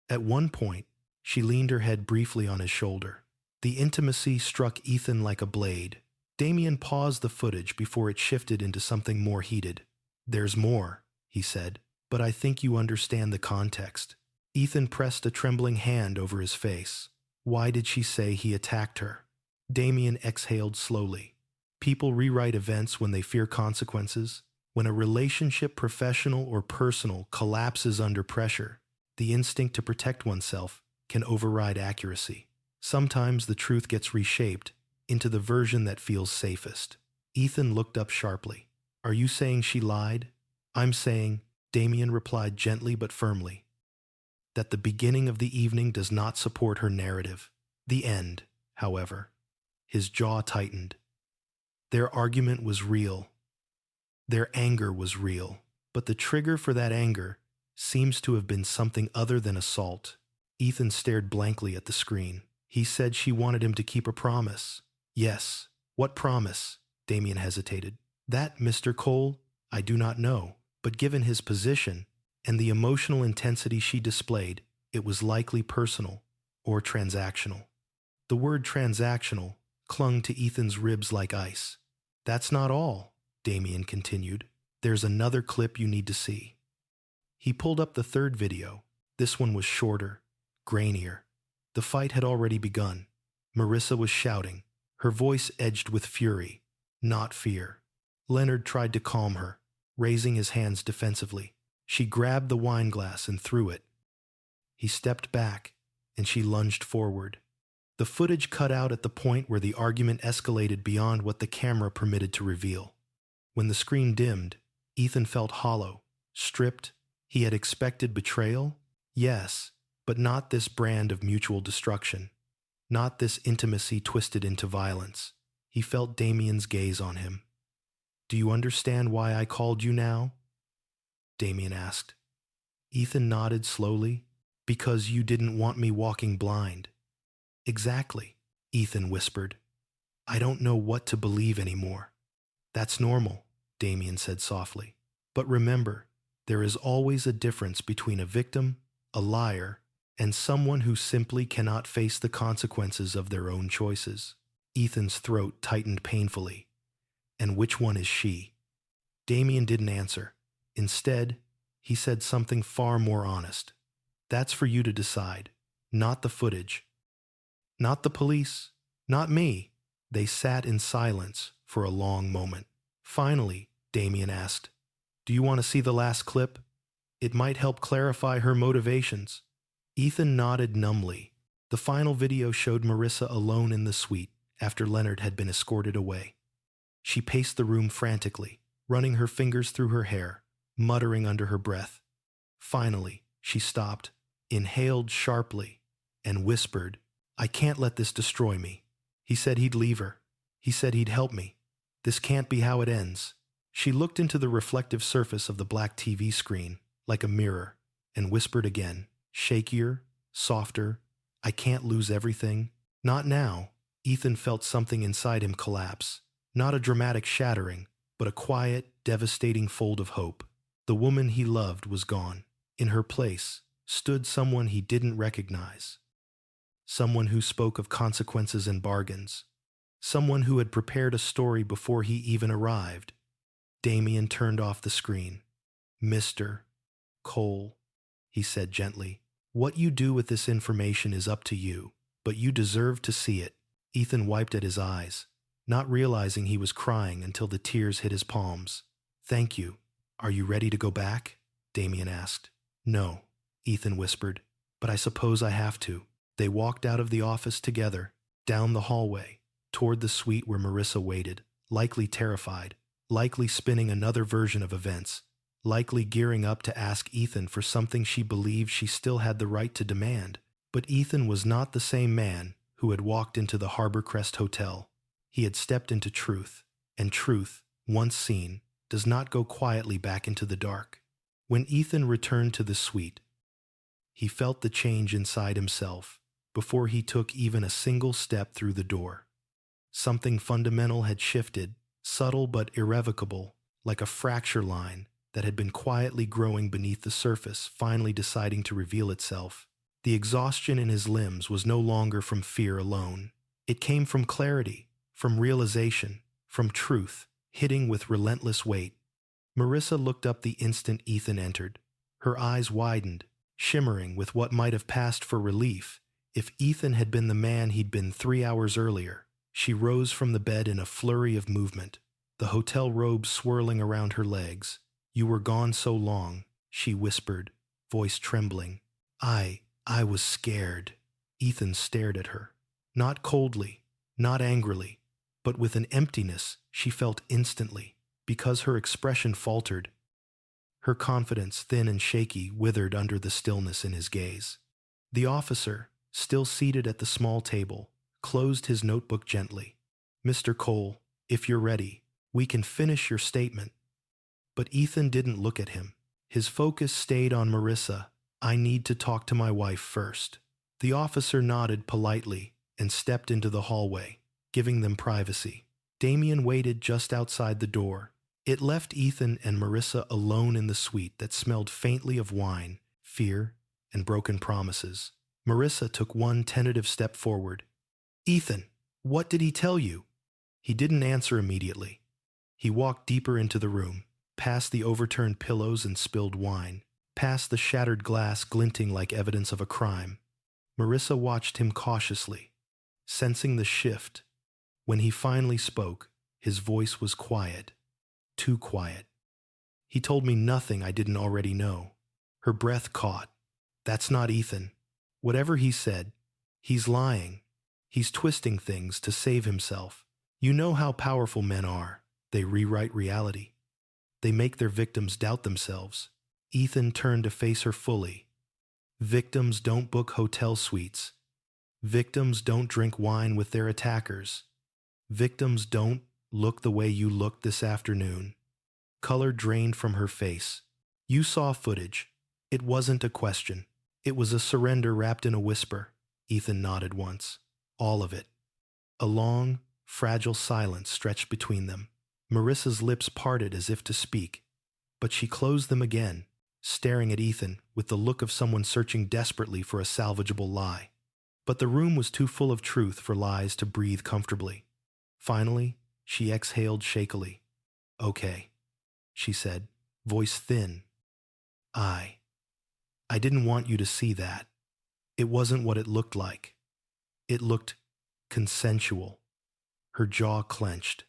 At one point, she leaned her head briefly on his shoulder. The intimacy struck Ethan like a blade. Damien paused the footage before it shifted into something more heated. There's more, he said, but I think you understand the context. Ethan pressed a trembling hand over his face. Why did she say he attacked her? Damien exhaled slowly. People rewrite events when they fear consequences. When a relationship, professional or personal, collapses under pressure, the instinct to protect oneself can override accuracy. Sometimes the truth gets reshaped into the version that feels safest. Ethan looked up sharply. Are you saying she lied? I'm saying, Damien replied gently but firmly, that the beginning of the evening does not support her narrative. The end, however. His jaw tightened. Their argument was real. Their anger was real. But the trigger for that anger seems to have been something other than assault. Ethan stared blankly at the screen. He said she wanted him to keep a promise. Yes. What promise? Damien hesitated. That, Mr. Cole, I do not know. But given his position and the emotional intensity she displayed, it was likely personal or transactional. The word transactional clung to Ethan's ribs like ice. That's not all, Damien continued. There's another clip you need to see. He pulled up the 3rd video. This one was shorter, grainier. The fight had already begun. Marissa was shouting, her voice edged with fury, not fear. Leonard tried to calm her, raising his hands defensively. She grabbed the wine glass and threw it. He stepped back, and she lunged forward. The footage cut out at the point where the argument escalated beyond what the camera permitted to reveal. When the screen dimmed, Ethan felt hollow, stripped. He had expected betrayal? Yes, but not this brand of mutual destruction. Not this intimacy twisted into violence. He felt Damien's gaze on him. Do you understand why I called you now? Damien asked. Ethan nodded slowly. Because you didn't want me walking blind. Exactly, Ethan whispered. I don't know what to believe anymore. That's normal, Damien said softly. But remember, there is always a difference between a victim, a liar, and someone who simply cannot face the consequences of their own choices. Ethan's throat tightened painfully. And which one is she? Damien didn't answer. Instead, he said something far more honest. That's for you to decide, not the footage. Not the police, not me. They sat in silence for a long moment. Finally, Damien asked, Do you want to see the last clip? It might help clarify her motivations. Ethan nodded numbly. The final video showed Marissa alone in the suite after Leonard had been escorted away. She paced the room frantically, running her fingers through her hair, muttering under her breath. Finally, she stopped, inhaled sharply, and whispered, I can't let this destroy me. He said he'd leave her. He said he'd help me. This can't be how it ends. She looked into the reflective surface of the black TV screen, like a mirror, and whispered again, shakier, softer, I can't lose everything. Not now. Ethan felt something inside him collapse. Not a dramatic shattering, but a quiet, devastating fold of hope. The woman he loved was gone. In her place stood someone he didn't recognize. someone who spoke of consequences and bargains, someone who had prepared a story before he even arrived. Damien turned off the screen. "Mr. Cole," he said gently, "what you do with this information is up to you, but you deserve to see it." Ethan wiped at his eyes, not realizing he was crying until the tears hit his palms. "Thank you. Are you ready to go back?" Damien asked. "No," Ethan whispered, "but I suppose I have to." They walked out of the office together, down the hallway, toward the suite where Marissa waited, likely terrified, likely spinning another version of events, likely gearing up to ask Ethan for something she believed she still had the right to demand. But Ethan was not the same man who had walked into the Harbor Crest Hotel. He had stepped into truth, and truth, once seen, does not go quietly back into the dark. When Ethan returned to the suite, he felt the change inside himself before he took even a single step through the door. Something fundamental had shifted, subtle but irrevocable, like a fracture line that had been quietly growing beneath the surface, finally deciding to reveal itself. The exhaustion in his limbs was no longer from fear alone. It came from clarity, from realization, from truth, hitting with relentless weight. Marissa looked up the instant Ethan entered. Her eyes widened, shimmering with what might have passed for relief if Ethan had been the man he'd been 3 hours earlier. She rose from the bed in a flurry of movement, the hotel robe swirling around her legs. "You were gone so long," she whispered, voice trembling. I was scared." Ethan stared at her, not coldly, not angrily, but with an emptiness she felt instantly, because her expression faltered. Her confidence, thin and shaky, withered under the stillness in his gaze. The officer, still seated at the small table, closed his notebook gently. "Mr. Cole, if you're ready, we can finish your statement." But Ethan didn't look at him. His focus stayed on Marissa. "I need to talk to my wife first." The officer nodded politely and stepped into the hallway, giving them privacy. Damien waited just outside the door. It left Ethan and Marissa alone in the suite that smelled faintly of wine, fear, and broken promises. Marissa took one tentative step forward. "Ethan, what did he tell you?" He didn't answer immediately. He walked deeper into the room, past the overturned pillows and spilled wine, past the shattered glass glinting like evidence of a crime. Marissa watched him cautiously, sensing the shift. When he finally spoke, his voice was quiet, too quiet. "He told me nothing I didn't already know." Her breath caught. "That's not Ethan. Whatever he said, he's lying. He's twisting things to save himself. You know how powerful men are. They rewrite reality. They make their victims doubt themselves." Ethan turned to face her fully. "Victims don't book hotel suites. Victims don't drink wine with their attackers. Victims don't look the way you looked this afternoon." Color drained from her face. "You saw footage. It wasn't a question. It was a surrender wrapped in a whisper." Ethan nodded once. "All of it." A long, fragile silence stretched between them. Marissa's lips parted as if to speak, but she closed them again, staring at Ethan with the look of someone searching desperately for a salvageable lie. But the room was too full of truth for lies to breathe comfortably. Finally, she exhaled shakily. "Okay," she said, voice thin. I didn't want you to see that. It wasn't what it looked like. It looked consensual." Her jaw clenched.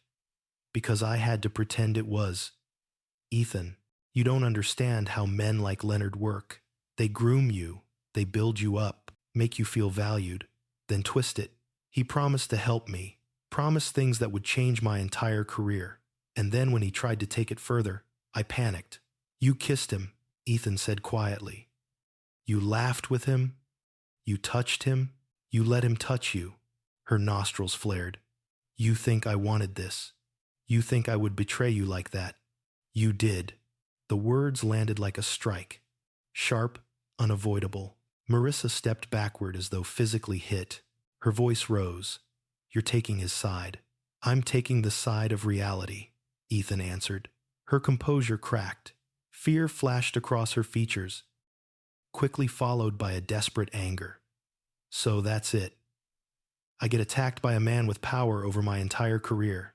"Because I had to pretend it was." "Ethan, you don't understand how men like Leonard work. They groom you, they build you up, make you feel valued, then twist it. He promised to help me, promised things that would change my entire career. And then when he tried to take it further, I panicked." "You kissed him," Ethan said quietly. "You laughed with him. You touched him. You let him touch you." Her nostrils flared. "You think I wanted this. You think I would betray you like that. You did." The words landed like a strike. Sharp, unavoidable. Marissa stepped backward as though physically hit. Her voice rose. "You're taking his side." "I'm taking the side of reality," Ethan answered. Her composure cracked. Fear flashed across her features, quickly followed by a desperate anger. So that's it. I get attacked by a man with power over my entire career,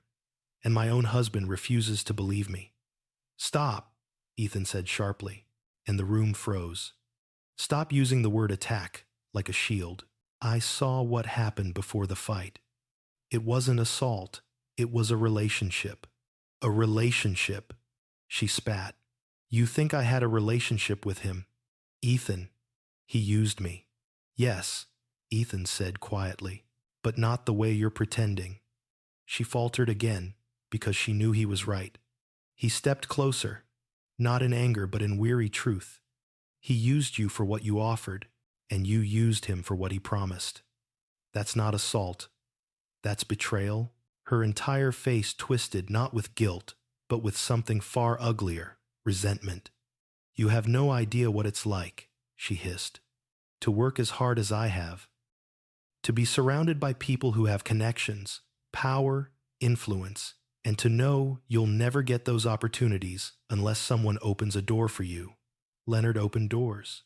and my own husband refuses to believe me. Stop, Ethan said sharply, and the room froze. Stop using the word attack like a shield. I saw what happened before the fight. It wasn't assault, it was a relationship. A relationship, she spat. You think I had a relationship with him? Ethan, he used me. Yes, Ethan said quietly, but not the way you're pretending. She faltered again because she knew he was right. He stepped closer, not in anger but in weary truth. He used you for what you offered, and you used him for what he promised. That's not assault. That's betrayal. Her entire face twisted not with guilt, but with something far uglier, resentment. You have no idea what it's like, she hissed, to work as hard as I have. To be surrounded by people who have connections, power, influence, and to know you'll never get those opportunities unless someone opens a door for you. Leonard opened doors.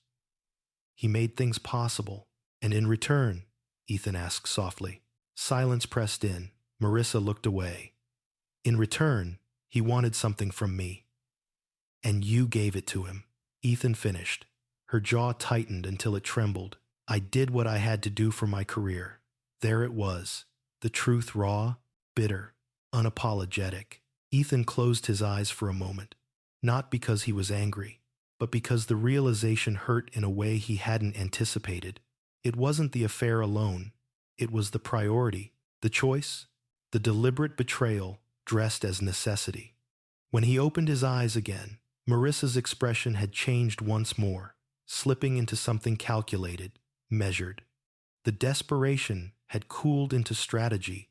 He made things possible. And in return, Ethan asked softly. Silence pressed in. Marissa looked away. In return, he wanted something from me. And you gave it to him. Ethan finished. Her jaw tightened until it trembled. I did what I had to do for my career. There it was. The truth raw, bitter, unapologetic. Ethan closed his eyes for a moment. Not because he was angry, but because the realization hurt in a way he hadn't anticipated. It wasn't the affair alone. It was the priority, the choice, the deliberate betrayal dressed as necessity. When he opened his eyes again, Marissa's expression had changed once more, slipping into something calculated, measured. The desperation had cooled into strategy.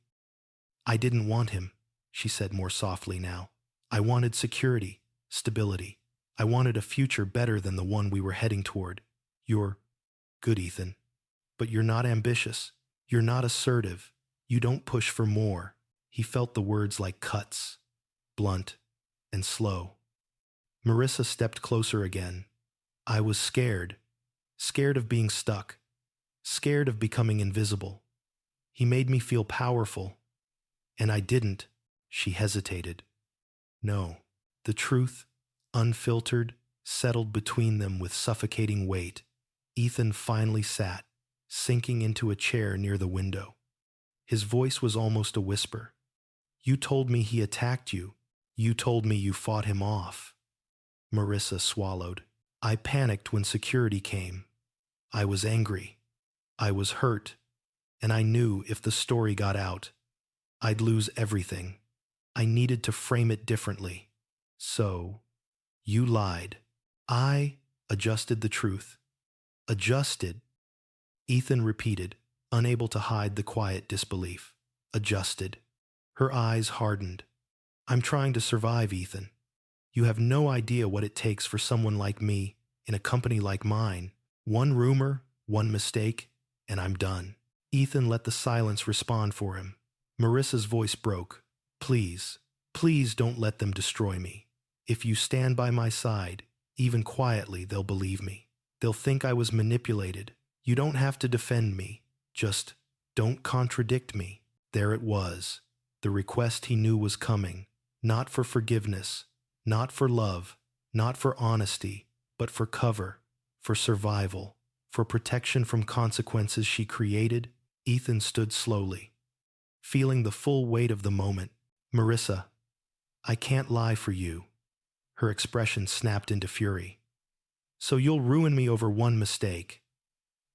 I didn't want him, she said more softly now. I wanted security, stability. I wanted a future better than the one we were heading toward. You're good, Ethan, but you're not ambitious. You're not assertive. You don't push for more. He felt the words like cuts, blunt and slow. Marissa stepped closer again. I was scared. Scared of being stuck. Scared of becoming invisible. He made me feel powerful. And I didn't. She hesitated. No, the truth, unfiltered, settled between them with suffocating weight. Ethan finally sat, sinking into a chair near the window. His voice was almost a whisper. You told me he attacked you. You told me you fought him off. Marissa swallowed. I panicked when security came. I was angry. I was hurt. And I knew if the story got out, I'd lose everything. I needed to frame it differently. So, you lied. I adjusted the truth. Adjusted? Ethan repeated, unable to hide the quiet disbelief. Adjusted. Her eyes hardened. I'm trying to survive, Ethan. You have no idea what it takes for someone like me, in a company like mine. One rumor, one mistake, and I'm done. Ethan let the silence respond for him. Marissa's voice broke. Please, please don't let them destroy me. If you stand by my side, even quietly, they'll believe me. They'll think I was manipulated. You don't have to defend me. Just don't contradict me. There it was. The request he knew was coming. Not for forgiveness, not for love, not for honesty, but for cover, for survival, for protection from consequences she created. Ethan stood slowly, feeling the full weight of the moment. Marissa, I can't lie for you. Her expression snapped into fury. So you'll ruin me over one mistake.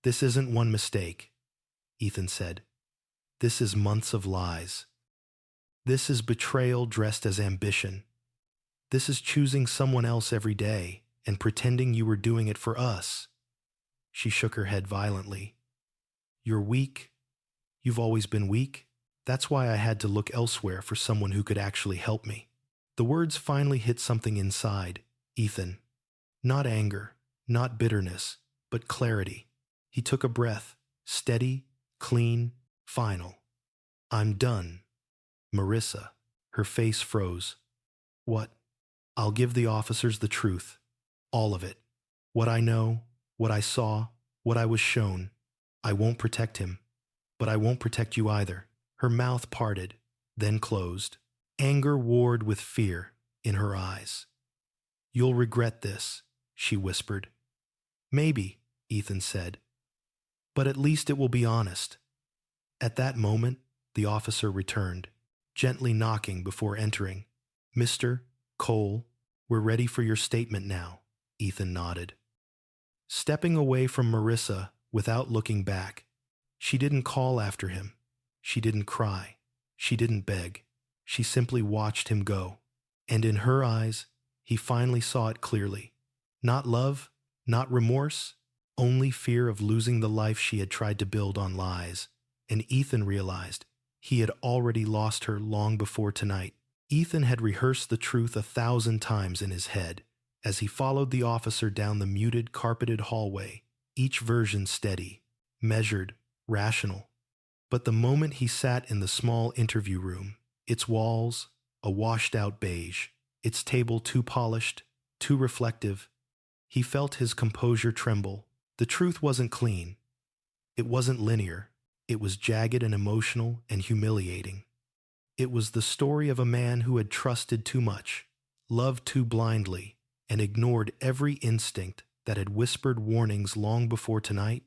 This isn't one mistake, Ethan said. This is months of lies. This is betrayal dressed as ambition. This is choosing someone else every day and pretending you were doing it for us. She shook her head violently. You're weak. You've always been weak. That's why I had to look elsewhere for someone who could actually help me. The words finally hit something inside. Ethan. Not anger, not bitterness, but clarity. He took a breath, steady, clean, final. I'm done. Marissa. Her face froze. What? I'll give the officers the truth. All of it. What I know, what I saw, what I was shown. I won't protect him, but I won't protect you either. Her mouth parted, then closed. Anger warred with fear in her eyes. You'll regret this, she whispered. Maybe, Ethan said, but at least it will be honest. At that moment, the officer returned, gently knocking before entering. Mr. Cole, we're ready for your statement now, Ethan nodded. Stepping away from Marissa without looking back, she didn't call after him. She didn't cry. She didn't beg. She simply watched him go. And in her eyes, he finally saw it clearly. Not love, not remorse, only fear of losing the life she had tried to build on lies. And Ethan realized he had already lost her long before tonight. Ethan had rehearsed the truth 1,000 times in his head as he followed the officer down the muted, carpeted hallway, each version steady, measured, rational. But the moment he sat in the small interview room, its walls a washed-out beige, its table too polished, too reflective, he felt his composure tremble. The truth wasn't clean. It wasn't linear. It was jagged and emotional and humiliating. It was the story of a man who had trusted too much, loved too blindly, and ignored every instinct that had whispered warnings long before tonight.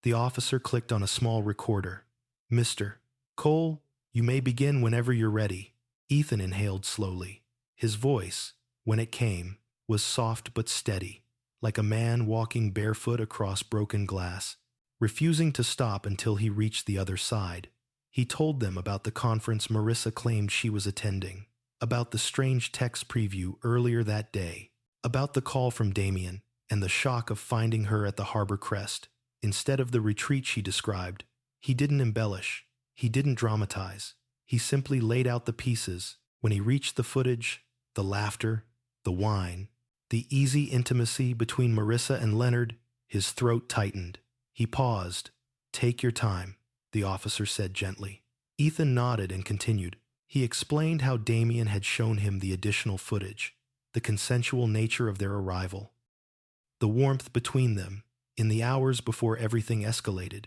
The officer clicked on a small recorder. Mr. Cole, you may begin whenever you're ready. Ethan inhaled slowly. His voice, when it came, was soft but steady, like a man walking barefoot across broken glass, refusing to stop until he reached the other side. He told them about the conference Marissa claimed she was attending, about the strange text preview earlier that day, about the call from Damien, and the shock of finding her at the harbor crest. Instead of the retreat she described, he didn't embellish, he didn't dramatize. He simply laid out the pieces. When he reached the footage, the laughter, the wine, the easy intimacy between Marissa and Leonard, his throat tightened. He paused. Take your time, the officer said gently. Ethan nodded and continued. He explained how Damien had shown him the additional footage, the consensual nature of their arrival, the warmth between them in the hours before everything escalated.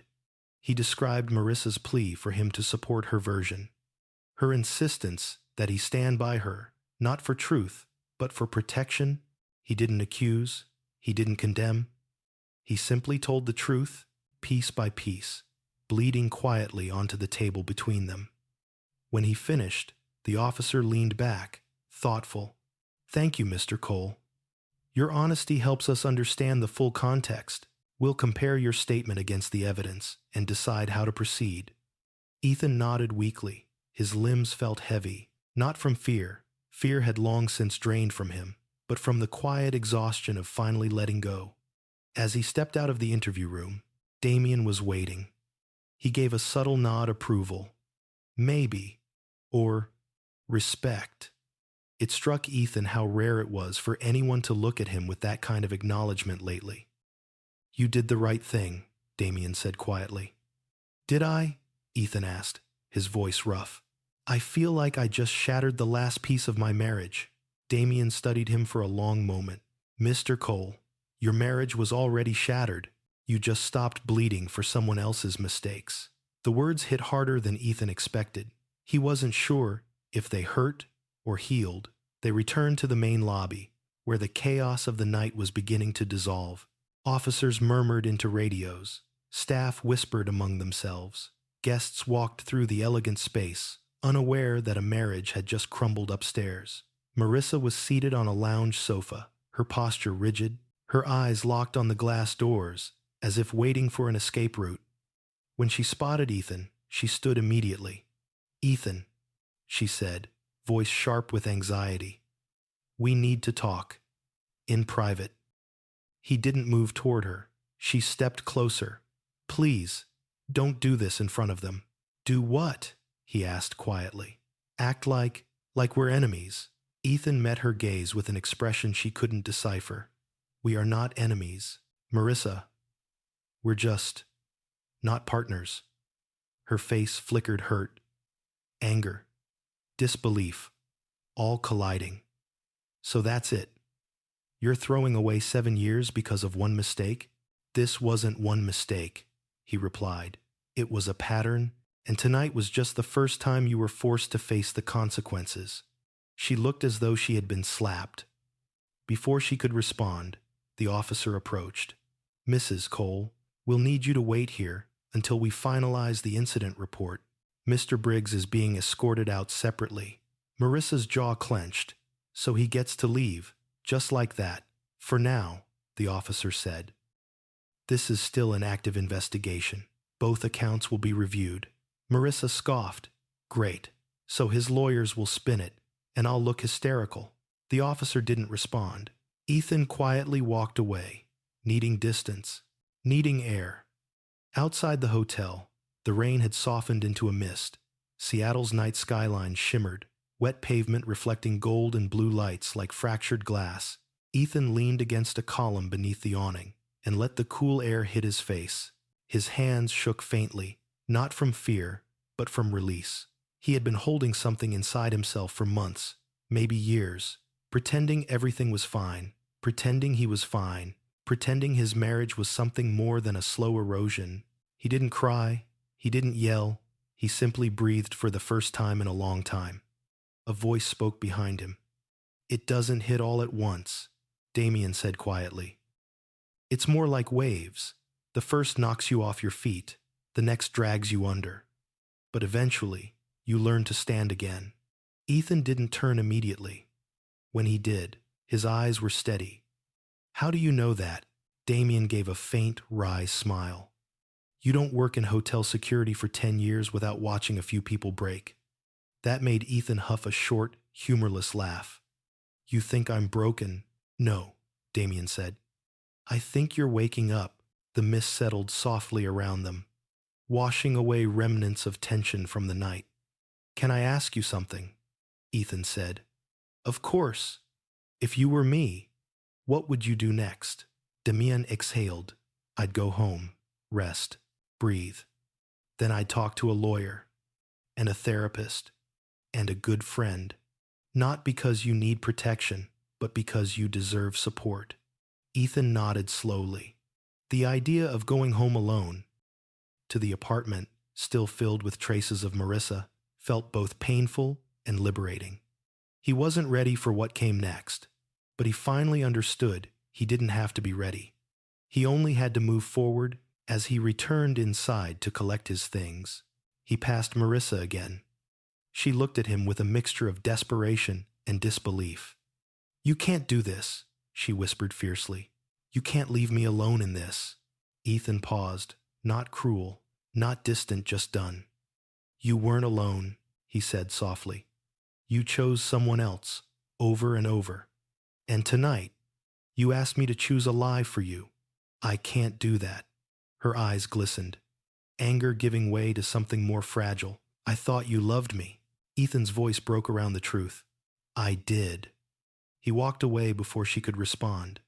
He described Marissa's plea for him to support her version, her insistence that he stand by her, not for truth, but for protection. He didn't accuse, he didn't condemn. He simply told the truth, piece by piece, bleeding quietly onto the table between them. When he finished, the officer leaned back, thoughtful. Thank you, Mr. Cole. Your honesty helps us understand the full context. We'll compare your statement against the evidence and decide how to proceed. Ethan nodded weakly. His limbs felt heavy, not from fear. Fear had long since drained from him, but from the quiet exhaustion of finally letting go. As he stepped out of the interview room, Damien was waiting. He gave a subtle nod approval. Maybe. Or respect. It struck Ethan how rare it was for anyone to look at him with that kind of acknowledgement lately. You did the right thing, Damien said quietly. Did I? Ethan asked, his voice rough. I feel like I just shattered the last piece of my marriage. Damien studied him for a long moment. Mr. Cole, your marriage was already shattered. You just stopped bleeding for someone else's mistakes. The words hit harder than Ethan expected. He wasn't sure if they hurt or healed. They returned to the main lobby, where the chaos of the night was beginning to dissolve. Officers murmured into radios. Staff whispered among themselves. Guests walked through the elegant space, unaware that a marriage had just crumbled upstairs. Marissa was seated on a lounge sofa, her posture rigid, her eyes locked on the glass doors, as if waiting for an escape route. When she spotted Ethan, she stood immediately. Ethan, she said, voice sharp with anxiety. We need to talk. In private. He didn't move toward her. She stepped closer. Please, don't do this in front of them. Do what? He asked quietly. Act like we're enemies. Ethan met her gaze with an expression she couldn't decipher. We are not enemies. Marissa, we're just not partners. Her face flickered hurt, anger, disbelief, all colliding. So that's it. You're throwing away 7 years because of one mistake? This wasn't one mistake. he replied. It was a pattern, and tonight was just the first time you were forced to face the consequences. She looked as though she had been slapped. Before she could respond, the officer approached. Mrs. Cole, we'll need you to wait here until we finalize the incident report. Mr. Briggs is being escorted out separately. Marissa's jaw clenched. So he gets to leave, just like that. For now, the officer said. This is still an active investigation. Both accounts will be reviewed. Marissa scoffed. Great. So his lawyers will spin it, and I'll look hysterical. The officer didn't respond. Ethan quietly walked away, needing distance, needing air. Outside the hotel, the rain had softened into a mist. Seattle's night skyline shimmered, wet pavement reflecting gold and blue lights like fractured glass. Ethan leaned against a column beneath the awning and let the cool air hit his face. His hands shook faintly, not from fear, but from release. He had been holding something inside himself for months, maybe years, pretending everything was fine, pretending he was fine, pretending his marriage was something more than a slow erosion. He didn't cry, he didn't yell, he simply breathed for the first time in a long time. A voice spoke behind him. It doesn't hit all at once, Damien said quietly. It's more like waves. The first knocks you off your feet, the next drags you under. But eventually, you learn to stand again. Ethan didn't turn immediately. When he did, his eyes were steady. How do you know that? Damien gave a faint, wry smile. You don't work in hotel security for 10 years without watching a few people break. That made Ethan huff a short, humorless laugh. You think I'm broken? No, Damien said. I think you're waking up. The mist settled softly around them, washing away remnants of tension from the night. Can I ask you something? Ethan said. Of course. If you were me, what would you do next? Damien exhaled. I'd go home, rest, breathe. Then I'd talk to a lawyer, and a therapist, and a good friend. Not because you need protection, but because you deserve support. Ethan nodded slowly. The idea of going home alone, to the apartment still filled with traces of Marissa, felt both painful and liberating. He wasn't ready for what came next, but he finally understood he didn't have to be ready. He only had to move forward. As he returned inside to collect his things, he passed Marissa again. She looked at him with a mixture of desperation and disbelief. You can't do this, she whispered fiercely. You can't leave me alone in this. Ethan paused, not cruel, not distant, just done. You weren't alone, he said softly. You chose someone else, over and over. And tonight, you asked me to choose a lie for you. I can't do that. Her eyes glistened, anger giving way to something more fragile. I thought you loved me. Ethan's voice broke around the truth. I did. He walked away before she could respond.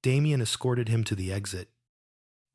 Damien escorted him to the exit,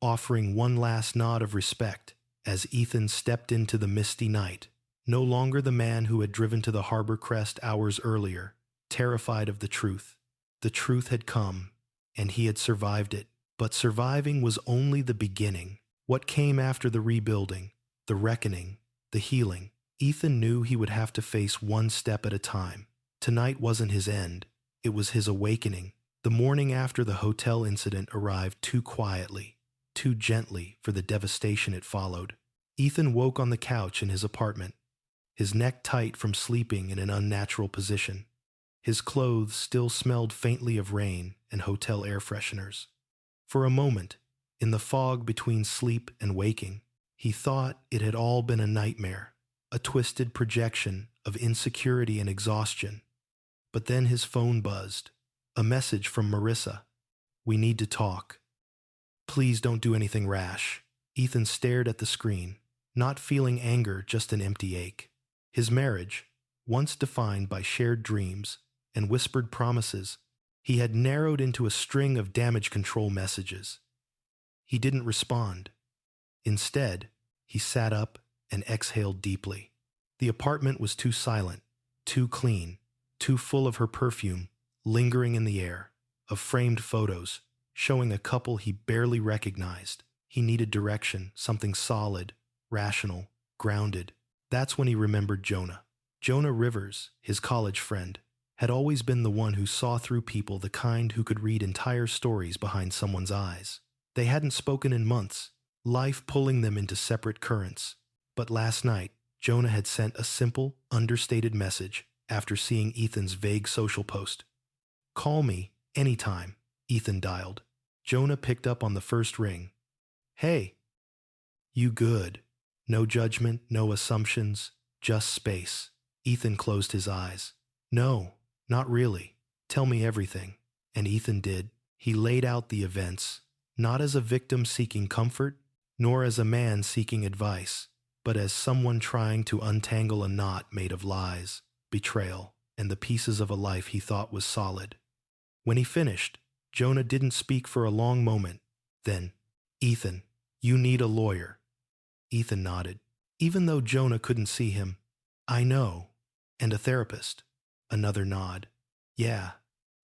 offering one last nod of respect as Ethan stepped into the misty night, no longer the man who had driven to the harbor crest hours earlier, terrified of the truth. The truth had come, and he had survived it. But surviving was only the beginning. What came after the rebuilding, the reckoning, the healing? Ethan knew he would have to face one step at a time. Tonight wasn't his end. It was his awakening. The morning after the hotel incident arrived too quietly, too gently for the devastation it followed. Ethan woke on the couch in his apartment, his neck tight from sleeping in an unnatural position. His clothes still smelled faintly of rain and hotel air fresheners. For a moment, in the fog between sleep and waking, he thought it had all been a nightmare, a twisted projection of insecurity and exhaustion. But then his phone buzzed. A message from Marissa. We need to talk. Please don't do anything rash. Ethan stared at the screen, not feeling anger, just an empty ache. His marriage, once defined by shared dreams and whispered promises, he had narrowed into a string of damage control messages. He didn't respond. Instead, he sat up and exhaled deeply. The apartment was too silent, too clean, too full of her perfume, lingering in the air, of framed photos, showing a couple he barely recognized. He needed direction, something solid, rational, grounded. That's when he remembered Jonah. Jonah Rivers, his college friend, had always been the one who saw through people, the kind who could read entire stories behind someone's eyes. They hadn't spoken in months, life pulling them into separate currents. But last night, Jonah had sent a simple, understated message after seeing Ethan's vague social post. "Call me, anytime," Ethan dialed. Jonah picked up on the first ring. "Hey, you good?" No judgment, no assumptions, just space. Ethan closed his eyes. "No, not really. Tell me everything." And Ethan did. He laid out the events, not as a victim seeking comfort, nor as a man seeking advice, but as someone trying to untangle a knot made of lies, betrayal, and the pieces of a life he thought was solid. When he finished, Jonah didn't speak for a long moment. Then, "Ethan, you need a lawyer." Ethan nodded. Even though Jonah couldn't see him, "I know. And a therapist." Another nod. "Yeah.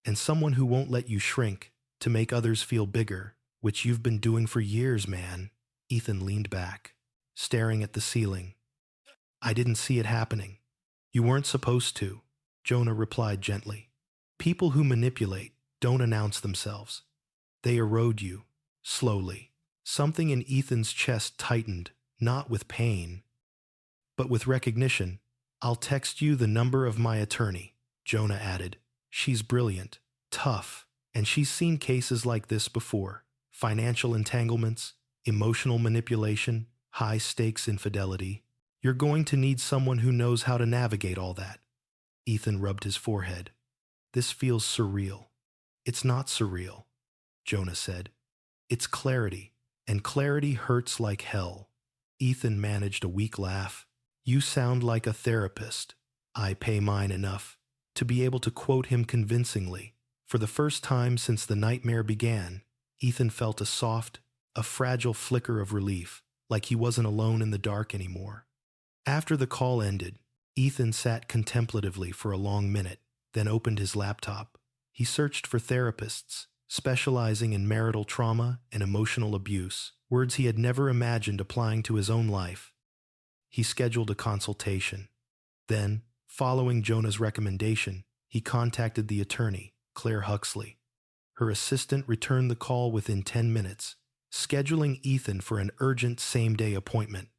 And someone who won't let you shrink, to make others feel bigger, which you've been doing for years, man." Ethan leaned back, staring at the ceiling. "I didn't see it happening." "You weren't supposed to," Jonah replied gently. "People who manipulate don't announce themselves. They erode you, slowly." Something in Ethan's chest tightened, not with pain, but with recognition. "I'll text you the number of my attorney," Jonah added. "She's brilliant, tough, and she's seen cases like this before. Financial entanglements, emotional manipulation, high-stakes infidelity. You're going to need someone who knows how to navigate all that." Ethan rubbed his forehead. "This feels surreal." "It's not surreal," Jonah said. "It's clarity, and clarity hurts like hell." Ethan managed a weak laugh. "You sound like a therapist. I pay mine enough to be able to quote him convincingly." For the first time since the nightmare began, Ethan felt a fragile flicker of relief, like he wasn't alone in the dark anymore. After the call ended, Ethan sat contemplatively for a long minute, then opened his laptop. He searched for therapists, specializing in marital trauma and emotional abuse, words he had never imagined applying to his own life. He scheduled a consultation. Then, following Jonah's recommendation, he contacted the attorney, Claire Huxley. Her assistant returned the call within 10 minutes, scheduling Ethan for an urgent same-day appointment.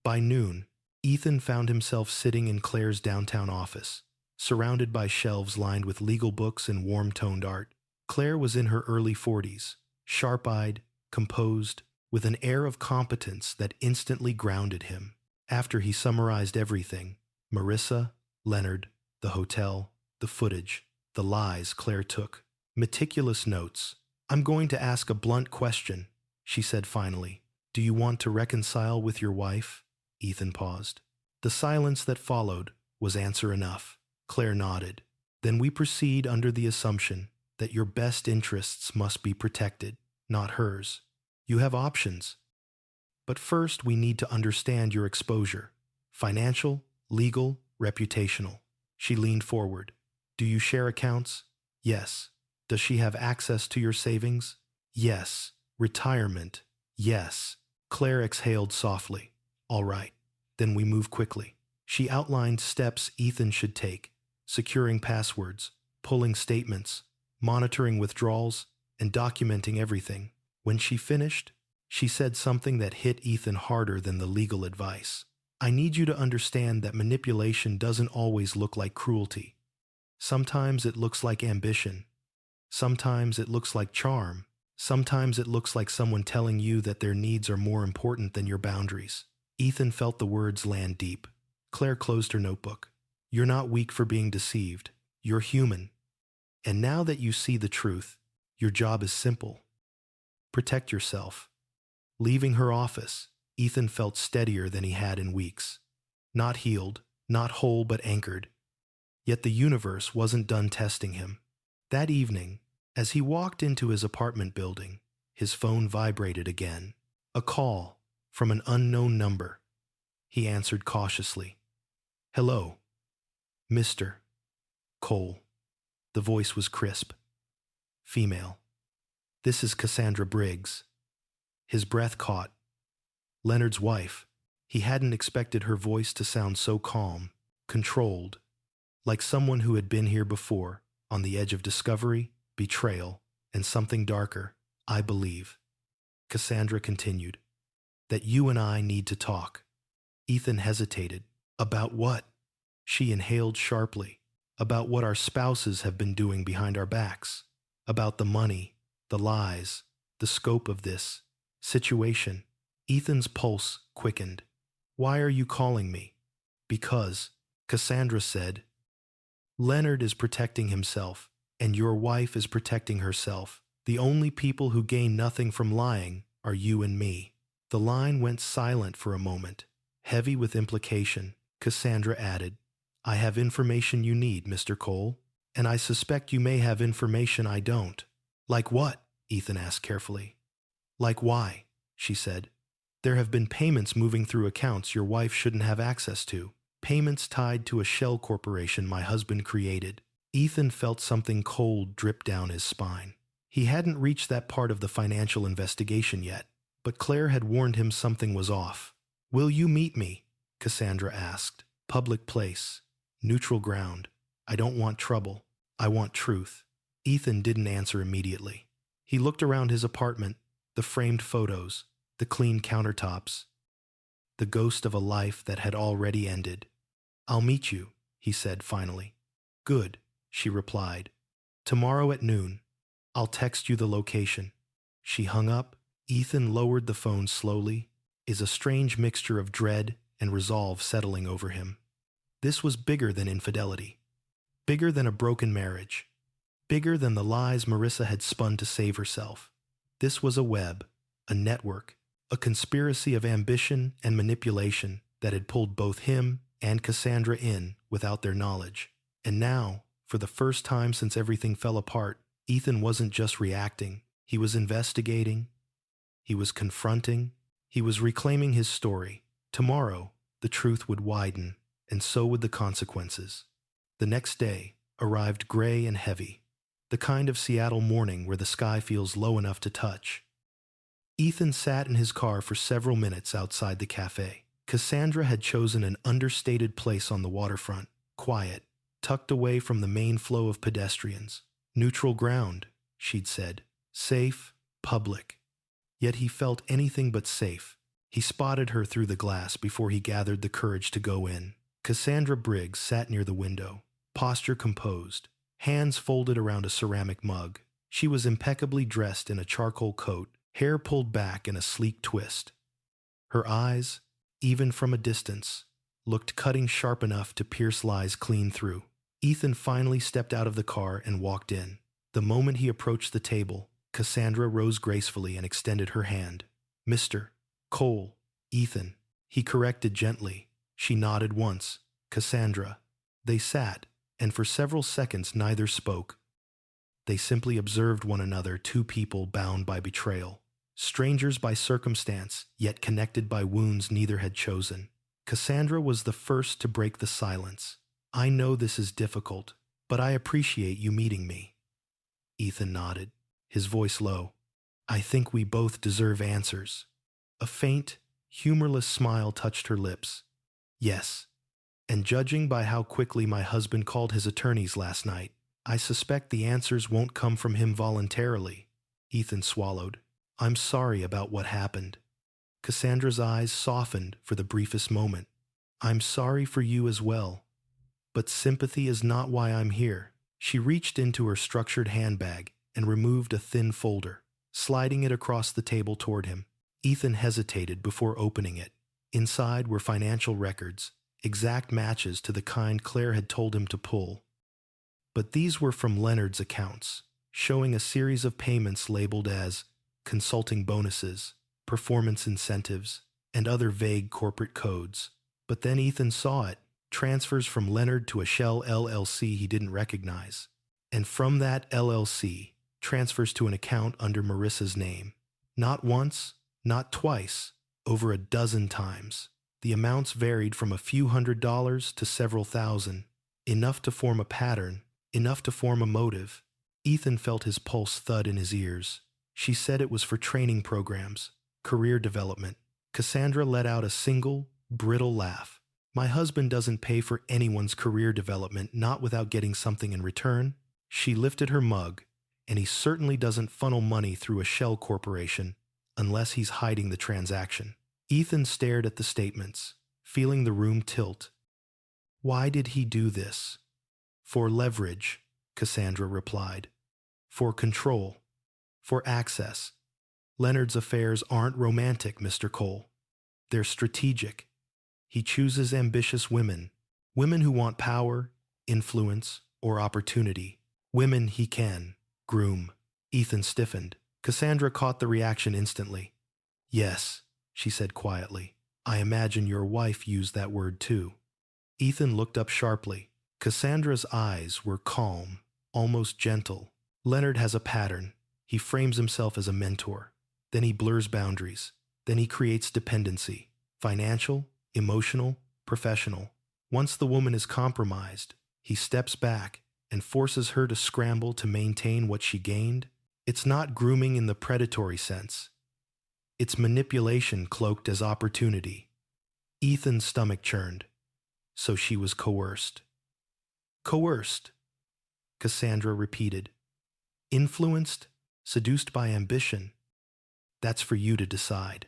By noon, Ethan found himself sitting in Claire's downtown office, surrounded by shelves lined with legal books and warm-toned art. Claire was in her early 40s, sharp-eyed, composed, with an air of competence that instantly grounded him. After he summarized everything, Marissa, Leonard, the hotel, the footage, the lies Claire took, meticulous notes. "I'm going to ask a blunt question," she said finally. "Do you want to reconcile with your wife?" Ethan paused. The silence that followed was answer enough. Claire nodded. "Then we proceed under the assumption that your best interests must be protected, not hers. You have options. But first we need to understand your exposure. Financial, legal, reputational." She leaned forward. "Do you share accounts?" "Yes." "Does she have access to your savings?" "Yes." "Retirement?" "Yes." Claire exhaled softly. "All right. Then we move quickly." She outlined steps Ethan should take: securing passwords, pulling statements, monitoring withdrawals, and documenting everything. When she finished, she said something that hit Ethan harder than the legal advice. "I need you to understand that manipulation doesn't always look like cruelty. Sometimes it looks like ambition. Sometimes it looks like charm. Sometimes it looks like someone telling you that their needs are more important than your boundaries." Ethan felt the words land deep. Claire closed her notebook. "You're not weak for being deceived. You're human. And now that you see the truth, your job is simple. Protect yourself." Leaving her office, Ethan felt steadier than he had in weeks. Not healed, not whole but anchored. Yet the universe wasn't done testing him. That evening, as he walked into his apartment building, his phone vibrated again. A call from an unknown number. He answered cautiously. "Hello, Mr. Cole." The voice was crisp. Female. "This is Cassandra Briggs." His breath caught. Leonard's wife. He hadn't expected her voice to sound so calm, controlled, like someone who had been here before, on the edge of discovery, betrayal, and something darker. I believe, Cassandra continued, that you and I need to talk. Ethan hesitated. About what? She inhaled sharply. About what our spouses have been doing behind our backs. About the money, the lies, the scope of this situation. Ethan's pulse quickened. Why are you calling me? Because, Cassandra said, Leonard is protecting himself, and your wife is protecting herself. The only people who gain nothing from lying are you and me. The line went silent for a moment, heavy with implication. Cassandra added, I have information you need, Mr. Cole, and I suspect you may have information I don't. Like what? Ethan asked carefully. Like why? She said. There have been payments moving through accounts your wife shouldn't have access to. Payments tied to a shell corporation my husband created. Ethan felt something cold drip down his spine. He hadn't reached that part of the financial investigation yet, but Claire had warned him something was off. Will you meet me? Cassandra asked. Public place. Neutral ground. I don't want trouble. I want truth. Ethan didn't answer immediately. He looked around his apartment, the framed photos, the clean countertops, the ghost of a life that had already ended. I'll meet you, he said finally. Good, she replied. Tomorrow at noon. I'll text you the location. She hung up. Ethan lowered the phone slowly, a strange mixture of dread and resolve settling over him. This was bigger than infidelity, bigger than a broken marriage, bigger than the lies Marissa had spun to save herself. This was a web, a network, a conspiracy of ambition and manipulation that had pulled both him and Cassandra in without their knowledge. And now, for the first time since everything fell apart, Ethan wasn't just reacting. He was investigating. He was confronting. He was reclaiming his story. Tomorrow, the truth would widen, and so would the consequences. The next day arrived gray and heavy, the kind of Seattle morning where the sky feels low enough to touch. Ethan sat in his car for several minutes outside the cafe. Cassandra had chosen an understated place on the waterfront, quiet, tucked away from the main flow of pedestrians. Neutral ground, she'd said. Safe, public. Yet he felt anything but safe. He spotted her through the glass before he gathered the courage to go in. Cassandra Briggs sat near the window, posture composed, hands folded around a ceramic mug. She was impeccably dressed in a charcoal coat, hair pulled back in a sleek twist. Her eyes, even from a distance, looked cutting sharp enough to pierce lies clean through. Ethan finally stepped out of the car and walked in. The moment he approached the table, Cassandra rose gracefully and extended her hand. Mr. Cole, Ethan, he corrected gently. She nodded once. Cassandra. They sat, and for several seconds neither spoke. They simply observed one another, two people bound by betrayal. Strangers by circumstance, yet connected by wounds neither had chosen. Cassandra was the first to break the silence. I know this is difficult, but I appreciate you meeting me. Ethan nodded, his voice low. I think we both deserve answers. A faint, humorless smile touched her lips. Yes, and judging by how quickly my husband called his attorneys last night, I suspect the answers won't come from him voluntarily. Ethan swallowed. I'm sorry about what happened. Cassandra's eyes softened for the briefest moment. I'm sorry for you as well. But sympathy is not why I'm here. She reached into her structured handbag and removed a thin folder, sliding it across the table toward him. Ethan hesitated before opening it. Inside were financial records, exact matches to the kind Claire had told him to pull. But these were from Leonard's accounts, showing a series of payments labeled as consulting bonuses, performance incentives, and other vague corporate codes. But then Ethan saw it, transfers from Leonard to a shell LLC he didn't recognize. And from that LLC, transfers to an account under Marissa's name. Not once, not twice, over a dozen times. The amounts varied from a few $100s to several thousand, enough to form a pattern, enough to form a motive. Ethan felt his pulse thud in his ears. She said it was for training programs, career development. Cassandra let out a single, brittle laugh. My husband doesn't pay for anyone's career development, not without getting something in return. She lifted her mug, and he certainly doesn't funnel money through a shell corporation unless he's hiding the transaction. Ethan stared at the statements, feeling the room tilt. Why did he do this? For leverage, Cassandra replied. For control. For access. Leonard's affairs aren't romantic, Mr. Cole. They're strategic. He chooses ambitious women, women who want power, influence, or opportunity. Women he can groom. Ethan stiffened. Cassandra caught the reaction instantly. Yes, she said quietly. I imagine your wife used that word too. Ethan looked up sharply. Cassandra's eyes were calm, almost gentle. Leonard has a pattern. He frames himself as a mentor. Then he blurs boundaries. Then he creates dependency. Financial, emotional, professional. Once the woman is compromised, he steps back and forces her to scramble to maintain what she gained. It's not grooming in the predatory sense. It's manipulation cloaked as opportunity. Ethan's stomach churned. So she was coerced. Coerced, Cassandra repeated. Influenced, seduced by ambition. That's for you to decide.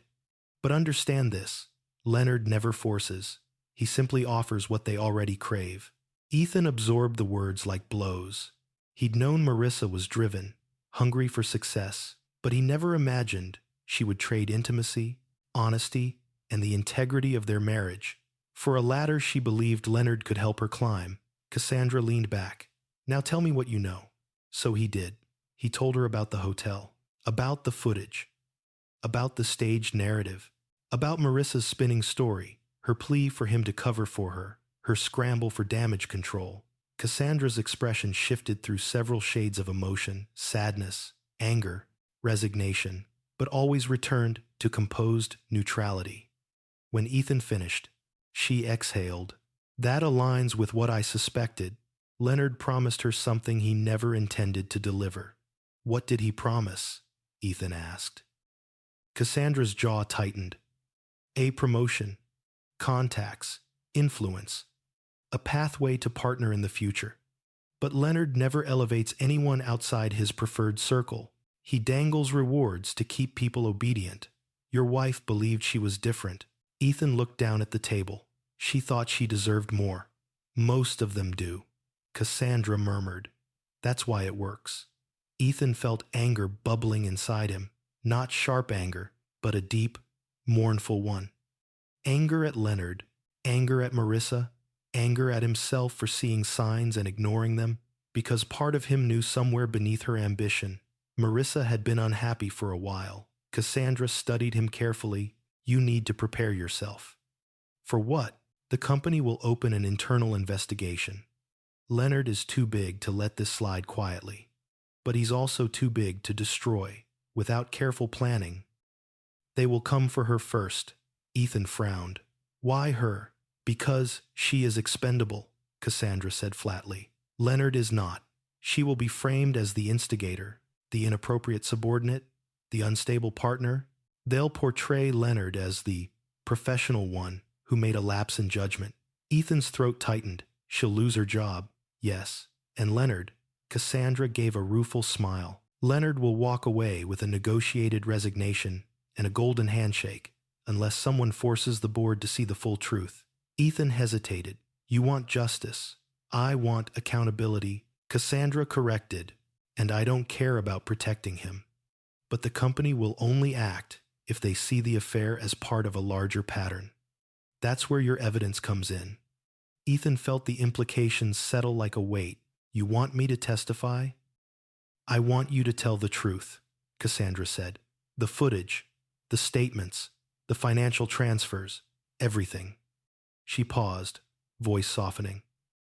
But understand this, Leonard never forces. He simply offers what they already crave. Ethan absorbed the words like blows. He'd known Marissa was driven, hungry for success, but he never imagined she would trade intimacy, honesty, and the integrity of their marriage. For a ladder she believed Leonard could help her climb. Cassandra leaned back. Now tell me what you know. So he did. He told her about the hotel, about the footage, about the staged narrative, about Marissa's spinning story, her plea for him to cover for her, her scramble for damage control. Cassandra's expression shifted through several shades of emotion, sadness, anger, resignation, but always returned to composed neutrality. When Ethan finished, she exhaled. That aligns with what I suspected. Leonard promised her something he never intended to deliver. What did he promise? Ethan asked. Cassandra's jaw tightened. A promotion, contacts, influence, a pathway to partner in the future. But Leonard never elevates anyone outside his preferred circle. He dangles rewards to keep people obedient. Your wife believed she was different. Ethan looked down at the table. She thought she deserved more. Most of them do. Cassandra murmured. That's why it works. Ethan felt anger bubbling inside him. Not sharp anger, but a deep, mournful one. Anger at Leonard, anger at Marissa, anger at himself for seeing signs and ignoring them, because part of him knew somewhere beneath her ambition. Marissa had been unhappy for a while. Cassandra studied him carefully. You need to prepare yourself. For what? The company will open an internal investigation. Leonard is too big to let this slide quietly, but he's also too big to destroy without careful planning. They will come for her first. Ethan frowned. Why her? Because she is expendable, Cassandra said flatly. Leonard is not. She will be framed as the instigator, the inappropriate subordinate, the unstable partner. They'll portray Leonard as the professional one who made a lapse in judgment. Ethan's throat tightened. She'll lose her job. Yes. And Leonard, Cassandra gave a rueful smile. Leonard will walk away with a negotiated resignation and a golden handshake, unless someone forces the board to see the full truth. Ethan hesitated. You want justice. I want accountability. Cassandra corrected, and I don't care about protecting him. But the company will only act if they see the affair as part of a larger pattern. That's where your evidence comes in. Ethan felt the implications settle like a weight. You want me to testify? I want you to tell the truth, Cassandra said. The footage, the statements, the financial transfers, everything. She paused, voice softening.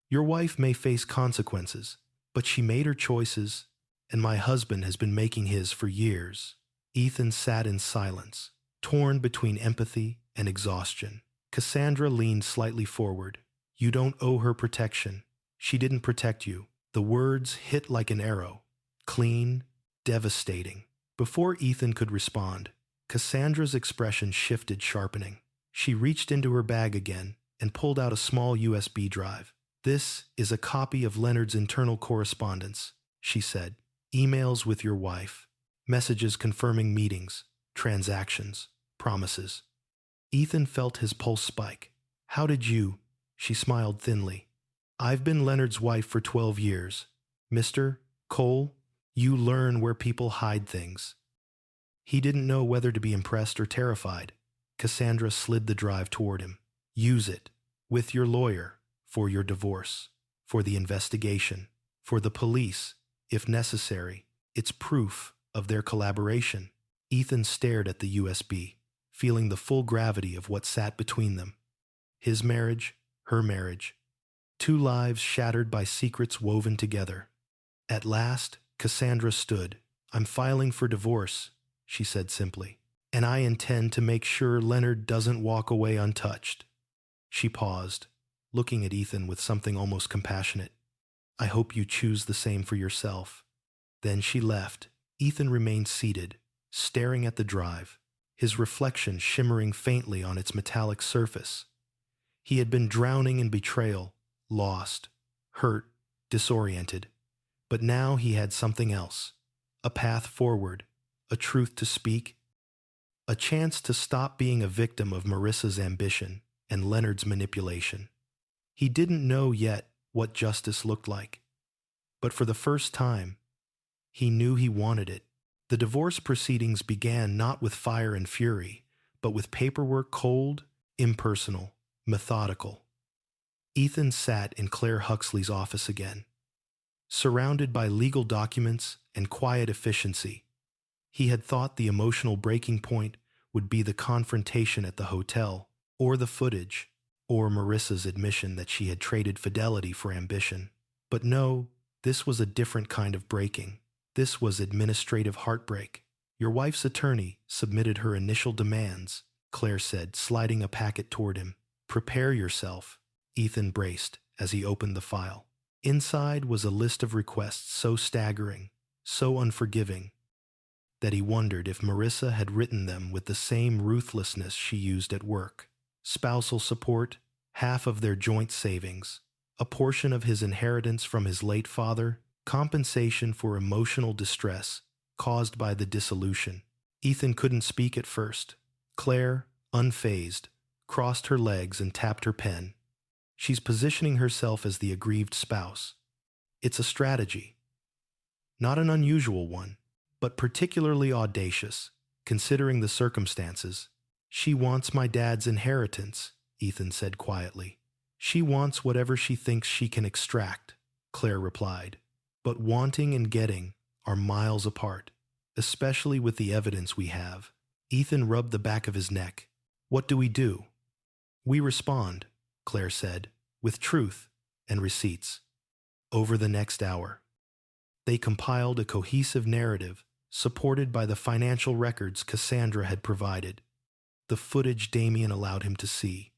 Your wife may face consequences, but she made her choices, and my husband has been making his for years. Ethan sat in silence, torn between empathy and exhaustion. Cassandra leaned slightly forward. You don't owe her protection. She didn't protect you. The words hit like an arrow. Clean, devastating. Before Ethan could respond, Cassandra's expression shifted, sharpening. She reached into her bag again and pulled out a small USB drive. "This is a copy of Leonard's internal correspondence," she said. "Emails with your wife, messages confirming meetings, transactions, promises." Ethan felt his pulse spike. "How did you?" She smiled thinly. "I've been Leonard's wife for 12 years. Mr. Cole, you learn where people hide things." He didn't know whether to be impressed or terrified. Cassandra slid the drive toward him. "Use it. With your lawyer. For your divorce. For the investigation. For the police, if necessary. It's proof of their collaboration." Ethan stared at the USB, feeling the full gravity of what sat between them. His marriage, her marriage. Two lives shattered by secrets woven together. At last, Cassandra stood. "I'm filing for divorce," she said simply. "And I intend to make sure Leonard doesn't walk away untouched." She paused, looking at Ethan with something almost compassionate. "I hope you choose the same for yourself." Then she left. Ethan remained seated, staring at the drive, his reflection shimmering faintly on its metallic surface. He had been drowning in betrayal, lost, hurt, disoriented. But now he had something else. A path forward, a truth to speak, a chance to stop being a victim of Marissa's ambition and Leonard's manipulation. He didn't know yet what justice looked like. But for the first time, he knew he wanted it. The divorce proceedings began not with fire and fury, but with paperwork cold, impersonal, methodical. Ethan sat in Claire Huxley's office again. Surrounded by legal documents and quiet efficiency, he had thought the emotional breaking point would be the confrontation at the hotel, or the footage, or Marissa's admission that she had traded fidelity for ambition. But no, this was a different kind of breaking. This was administrative heartbreak. "Your wife's attorney submitted her initial demands," Claire said, sliding a packet toward him. "Prepare yourself." Ethan braced as he opened the file. Inside was a list of requests so staggering, so unforgiving, that he wondered if Marissa had written them with the same ruthlessness she used at work. Spousal support, half of their joint savings, a portion of his inheritance from his late father, compensation for emotional distress caused by the dissolution. Ethan couldn't speak at first. Claire, unfazed, crossed her legs and tapped her pen. "She's positioning herself as the aggrieved spouse. It's a strategy. Not an unusual one, but particularly audacious, considering the circumstances. She wants my dad's inheritance," Ethan said quietly. "She wants whatever she thinks she can extract," Claire replied. "But wanting and getting are miles apart, especially with the evidence we have." Ethan rubbed the back of his neck. "What do we do?" "We respond," Claire said, "with truth and receipts." Over the next hour, they compiled a cohesive narrative supported by the financial records Cassandra had provided, the footage Damien allowed him to see,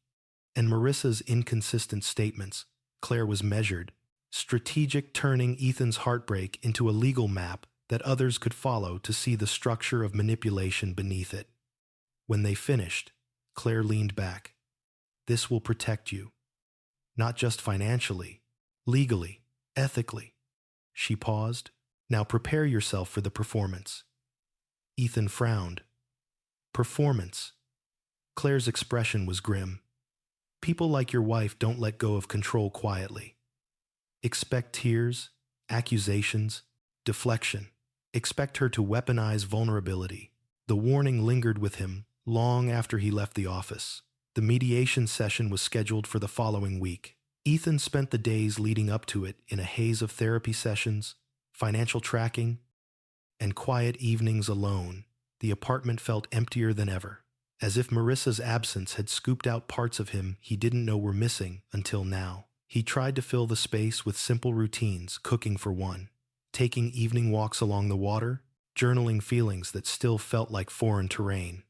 and Marissa's inconsistent statements. Claire was measured, strategic, turning Ethan's heartbreak into a legal map that others could follow to see the structure of manipulation beneath it. When they finished, Claire leaned back. "This will protect you. Not just financially, legally, ethically." She paused. "Now prepare yourself for the performance." Ethan frowned. "Performance?" Claire's expression was grim. "People like your wife don't let go of control quietly. Expect tears, accusations, deflection. Expect her to weaponize vulnerability." The warning lingered with him long after he left the office. The mediation session was scheduled for the following week. Ethan spent the days leading up to it in a haze of therapy sessions, financial tracking, and quiet evenings alone. The apartment felt emptier than ever, as if Marissa's absence had scooped out parts of him he didn't know were missing until now. He tried to fill the space with simple routines, cooking for one, taking evening walks along the water, journaling feelings that still felt like foreign terrain.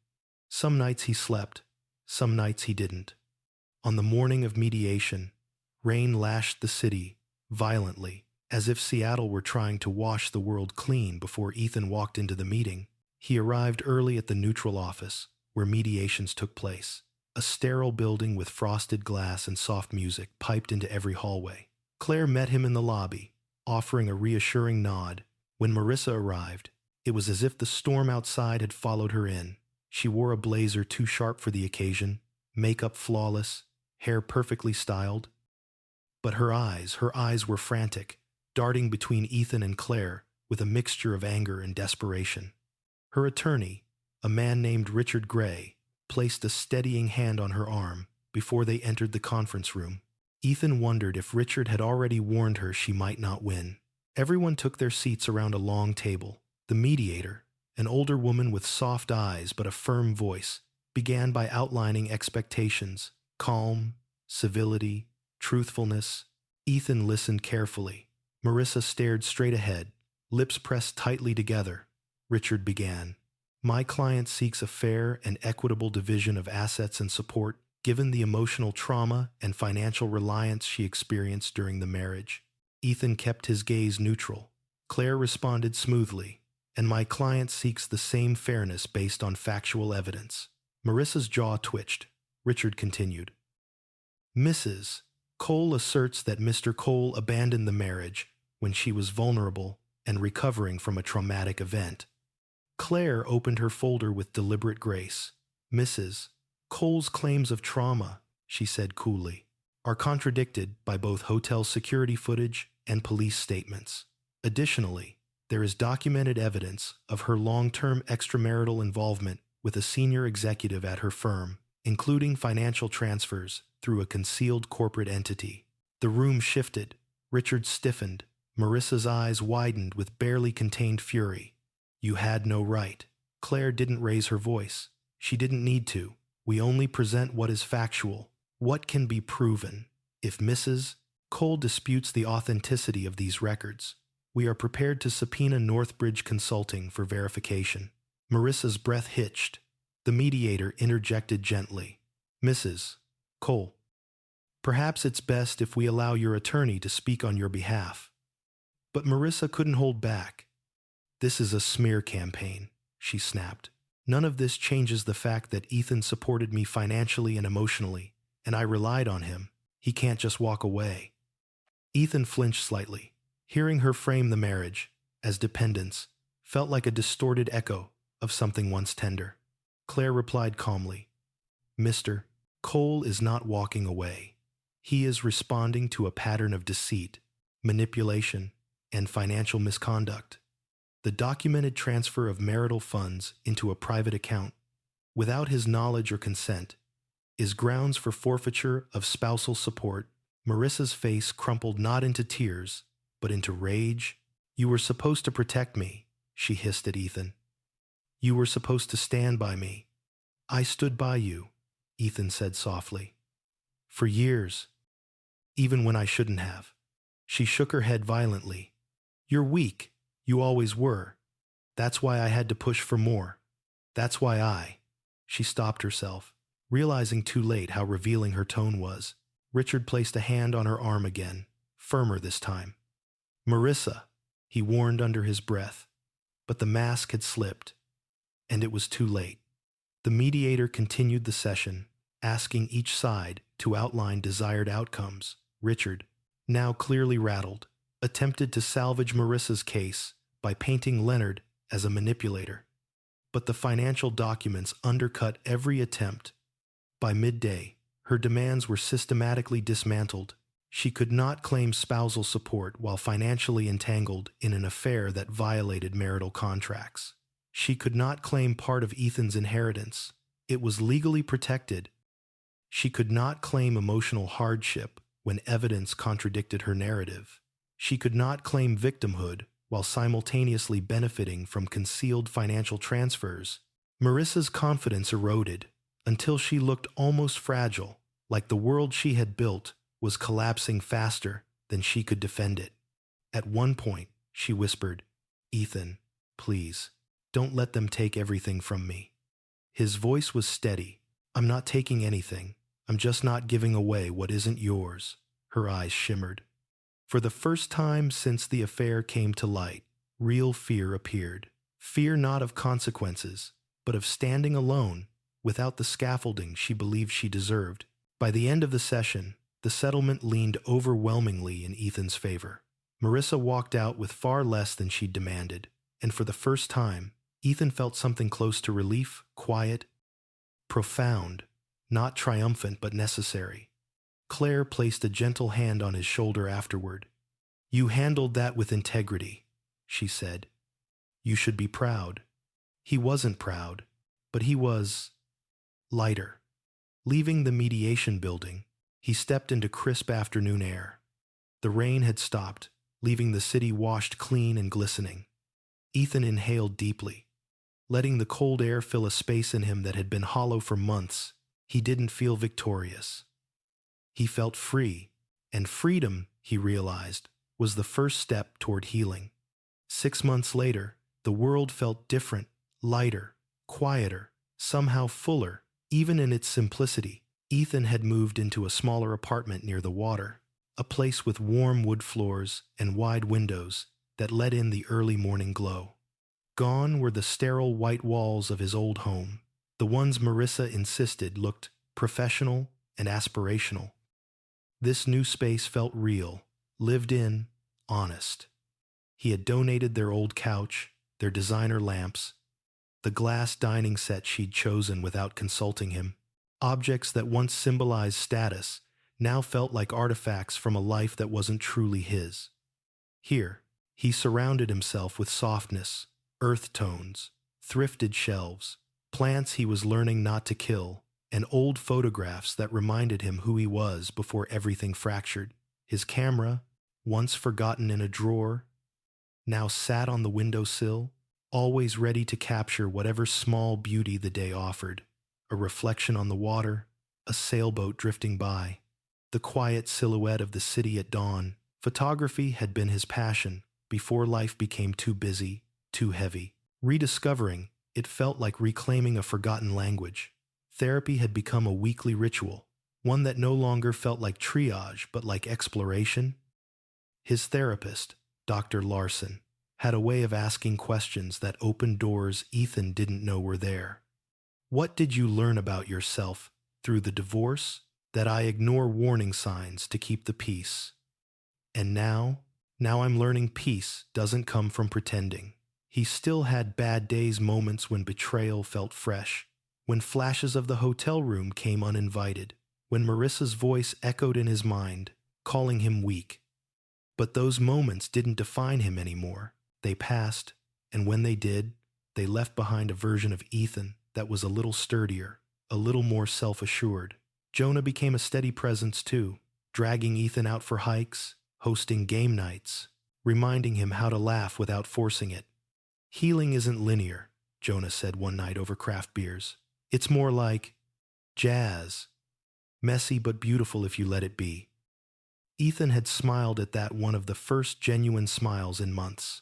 Some nights he slept, some nights he didn't. On the morning of mediation, rain lashed the city violently, as if Seattle were trying to wash the world clean before Ethan walked into the meeting. He arrived early at the neutral office, where mediations took place. A sterile building with frosted glass and soft music piped into every hallway. Claire met him in the lobby, offering a reassuring nod. When Marissa arrived, it was as if the storm outside had followed her in. She wore a blazer too sharp for the occasion, makeup flawless, hair perfectly styled. But her eyes were frantic, darting between Ethan and Claire with a mixture of anger and desperation. Her attorney, a man named Richard Gray, placed a steadying hand on her arm before they entered the conference room. Ethan wondered if Richard had already warned her she might not win. Everyone took their seats around a long table. The mediator, an older woman with soft eyes but a firm voice, began by outlining expectations: calm, civility, truthfulness. Ethan listened carefully. Marissa stared straight ahead, lips pressed tightly together. Richard began. My client seeks a fair and equitable division of assets and support, given the emotional trauma and financial reliance she experienced during the marriage. Ethan kept his gaze neutral. Claire responded smoothly, and my client seeks the same fairness based on factual evidence. Marissa's jaw twitched. Richard continued. Mrs. Cole asserts that Mr. Cole abandoned the marriage when she was vulnerable and recovering from a traumatic event. Claire opened her folder with deliberate grace. Mrs. Cole's claims of trauma, she said coolly, are contradicted by both hotel security footage and police statements. Additionally, there is documented evidence of her long-term extramarital involvement with a senior executive at her firm, including financial transfers through a concealed corporate entity. The room shifted. Richard stiffened. Marissa's eyes widened with barely contained fury. You had no right. Claire didn't raise her voice. She didn't need to. We only present what is factual, what can be proven. If Mrs. Cole disputes the authenticity of these records, we are prepared to subpoena Northbridge Consulting for verification. Marissa's breath hitched. The mediator interjected gently. Mrs. Cole, perhaps it's best if we allow your attorney to speak on your behalf. But Marissa couldn't hold back. This is a smear campaign, she snapped. None of this changes the fact that Ethan supported me financially and emotionally, and I relied on him. He can't just walk away. Ethan flinched slightly. Hearing her frame the marriage as dependence felt like a distorted echo of something once tender. Claire replied calmly, Mr. Cole is not walking away. He is responding to a pattern of deceit, manipulation, and financial misconduct. The documented transfer of marital funds into a private account, without his knowledge or consent, is grounds for forfeiture of spousal support. Marissa's face crumpled not into tears, but into rage. You were supposed to protect me, she hissed at Ethan. You were supposed to stand by me. I stood by you, Ethan said softly. For years, even when I shouldn't have. She shook her head violently. You're weak. You always were. That's why I had to push for more. That's why She stopped herself, realizing too late how revealing her tone was. Richard placed a hand on her arm again, firmer this time. Marissa, he warned under his breath, but the mask had slipped, and it was too late. The mediator continued the session, asking each side to outline desired outcomes. Richard, now clearly rattled, attempted to salvage Marissa's case by painting Leonard as a manipulator. But the financial documents undercut every attempt. By midday, her demands were systematically dismantled. She could not claim spousal support while financially entangled in an affair that violated marital contracts. She could not claim part of Ethan's inheritance. It was legally protected. She could not claim emotional hardship when evidence contradicted her narrative. She could not claim victimhood while simultaneously benefiting from concealed financial transfers. Marissa's confidence eroded until she looked almost fragile, like the world she had built was collapsing faster than she could defend it. At one point, she whispered, Ethan, please, don't let them take everything from me. His voice was steady. I'm not taking anything. I'm just not giving away what isn't yours. Her eyes shimmered. For the first time since the affair came to light, real fear appeared. Fear not of consequences, but of standing alone, without the scaffolding she believed she deserved. By the end of the session, the settlement leaned overwhelmingly in Ethan's favor. Marissa walked out with far less than she'd demanded, and for the first time, Ethan felt something close to relief, quiet, profound, not triumphant but necessary. Claire placed a gentle hand on his shoulder afterward. "You handled that with integrity," she said. "You should be proud." He wasn't proud, but he was lighter. Leaving the mediation building, he stepped into crisp afternoon air. The rain had stopped, leaving the city washed clean and glistening. Ethan inhaled deeply. Letting the cold air fill a space in him that had been hollow for months, he didn't feel victorious. He felt free, and freedom, he realized, was the first step toward healing. 6 months later, the world felt different, lighter, quieter, somehow fuller, even in its simplicity. Ethan had moved into a smaller apartment near the water, a place with warm wood floors and wide windows that let in the early morning glow. Gone were the sterile white walls of his old home. The ones Marissa insisted looked professional and aspirational. This new space felt real, lived in, honest. He had donated their old couch, their designer lamps, the glass dining set she'd chosen without consulting him. Objects that once symbolized status now felt like artifacts from a life that wasn't truly his. Here, he surrounded himself with softness, earth tones, thrifted shelves, plants he was learning not to kill, and old photographs that reminded him who he was before everything fractured. His camera, once forgotten in a drawer, now sat on the windowsill, always ready to capture whatever small beauty the day offered. A reflection on the water, a sailboat drifting by, the quiet silhouette of the city at dawn. Photography had been his passion before life became too busy, too heavy. Rediscovering, it felt like reclaiming a forgotten language. Therapy had become a weekly ritual, one that no longer felt like triage but like exploration. His therapist, Dr. Larson, had a way of asking questions that opened doors Ethan didn't know were there. "What did you learn about yourself through the divorce? That I ignore warning signs to keep the peace. And now I'm learning peace doesn't come from pretending." He still had bad days, moments when betrayal felt fresh, when flashes of the hotel room came uninvited, when Marissa's voice echoed in his mind, calling him weak. But those moments didn't define him anymore. They passed, and when they did, they left behind a version of Ethan that was a little sturdier, a little more self-assured. Jonah became a steady presence too, dragging Ethan out for hikes, hosting game nights, reminding him how to laugh without forcing it. "Healing isn't linear," Jonah said one night over craft beers. "It's more like jazz, messy but beautiful if you let it be." Ethan had smiled at that, one of the first genuine smiles in months.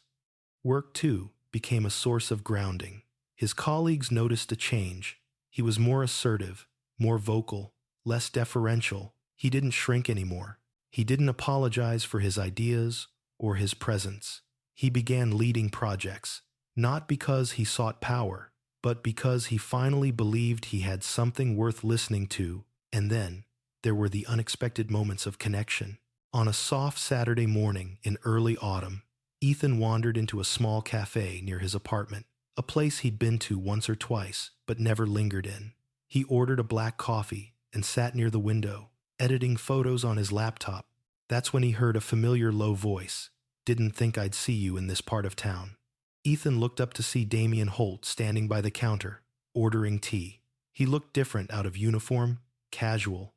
Work, too, became a source of grounding. His colleagues noticed a change. He was more assertive, more vocal, less deferential. He didn't shrink anymore. He didn't apologize for his ideas or his presence. He began leading projects, not because he sought power, but because he finally believed he had something worth listening to. And then there were the unexpected moments of connection. On a soft Saturday morning in early autumn, Ethan wandered into a small cafe near his apartment, a place he'd been to once or twice but never lingered in. He ordered a black coffee and sat near the window, editing photos on his laptop. That's when he heard a familiar low voice. "Didn't think I'd see you in this part of town." Ethan looked up to see Damien Holt standing by the counter, ordering tea. He looked different out of uniform, casual,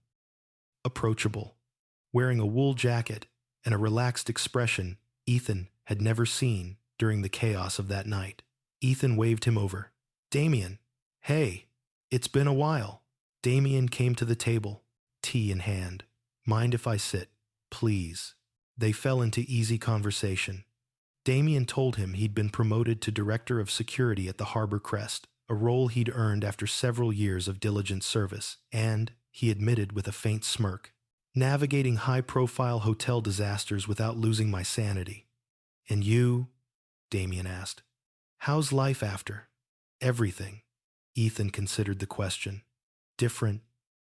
approachable. Wearing a wool jacket and a relaxed expression Ethan had never seen during the chaos of that night. Ethan waved him over. "Damien, hey, it's been a while." Damien came to the table, tea in hand. "Mind if I sit, please?" They fell into easy conversation. Damien told him he'd been promoted to director of security at the Harbor Crest, a role he'd earned after several years of diligent service, and, he admitted with a faint smirk, navigating high-profile hotel disasters without losing my sanity. "And you?" Damien asked. How's life after? Everything. Ethan considered the question. Different,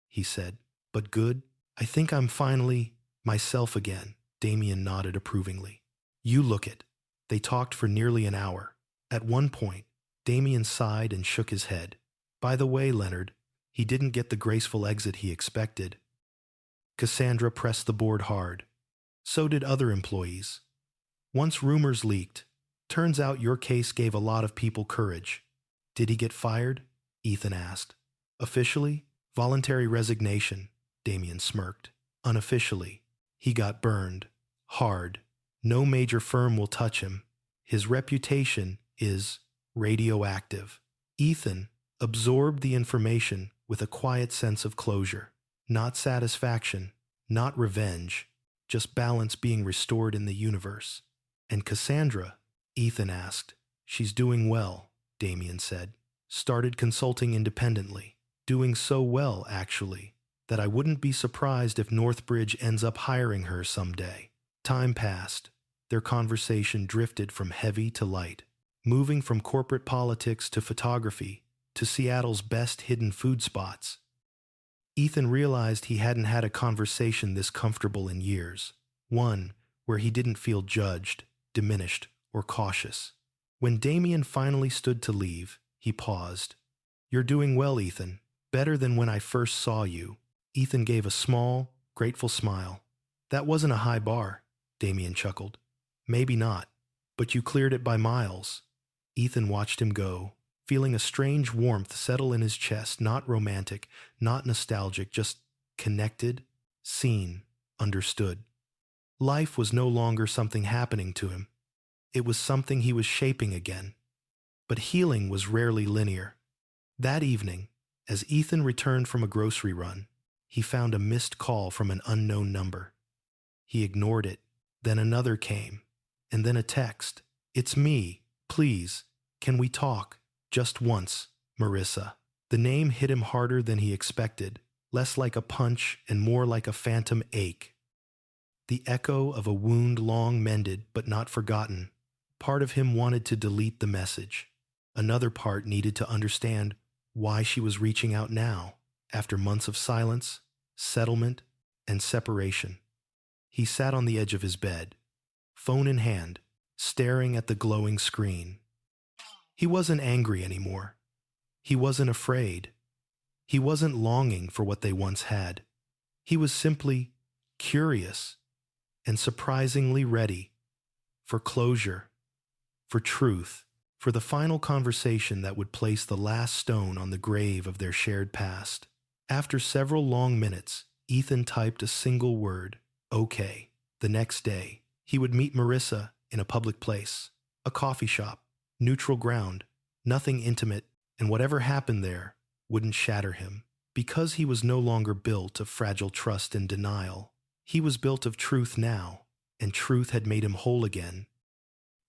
he said, but good. I think I'm finally myself again. Damien nodded approvingly. You look it. They talked for nearly an hour. At one point, Damien sighed and shook his head. By the way, Leonard, he didn't get the graceful exit he expected. Cassandra pressed the board hard. So did other employees. Once rumors leaked, turns out your case gave a lot of people courage. Did he get fired? Ethan asked. Officially, voluntary resignation, Damien smirked. Unofficially, he got burned. Hard. No major firm will touch him. His reputation is radioactive. Ethan absorbed the information with a quiet sense of closure. Not satisfaction, not revenge, just balance being restored in the universe. And Cassandra? Ethan asked. She's doing well, Damien said. Started consulting independently. Doing so well, actually, that I wouldn't be surprised if Northbridge ends up hiring her someday. Time passed. Their conversation drifted from heavy to light, moving from corporate politics to photography to Seattle's best hidden food spots. Ethan realized he hadn't had a conversation this comfortable in years, one where he didn't feel judged, diminished, or cautious. When Damien finally stood to leave, he paused. You're doing well, Ethan. Better than when I first saw you. Ethan gave a small, grateful smile. That wasn't a high bar, Damien chuckled. Maybe not, but you cleared it by miles. Ethan watched him go, feeling a strange warmth settle in his chest, not romantic, not nostalgic, just connected, seen, understood. Life was no longer something happening to him. It was something he was shaping again. But healing was rarely linear. That evening, as Ethan returned from a grocery run, he found a missed call from an unknown number. He ignored it. Then another came, and then a text. It's me. Please, can we talk? Just once, Marissa. The name hit him harder than he expected, less like a punch and more like a phantom ache. The echo of a wound long mended but not forgotten. Part of him wanted to delete the message. Another part needed to understand why she was reaching out now, after months of silence, settlement, and separation. He sat on the edge of his bed, phone in hand, staring at the glowing screen. He wasn't angry anymore. He wasn't afraid. He wasn't longing for what they once had. He was simply curious and surprisingly ready for closure, for truth, for the final conversation that would place the last stone on the grave of their shared past. After several long minutes, Ethan typed a single word, okay. The next day, he would meet Marissa in a public place, a coffee shop, neutral ground, nothing intimate, and whatever happened there wouldn't shatter him. Because he was no longer built of fragile trust and denial, he was built of truth now, and truth had made him whole again.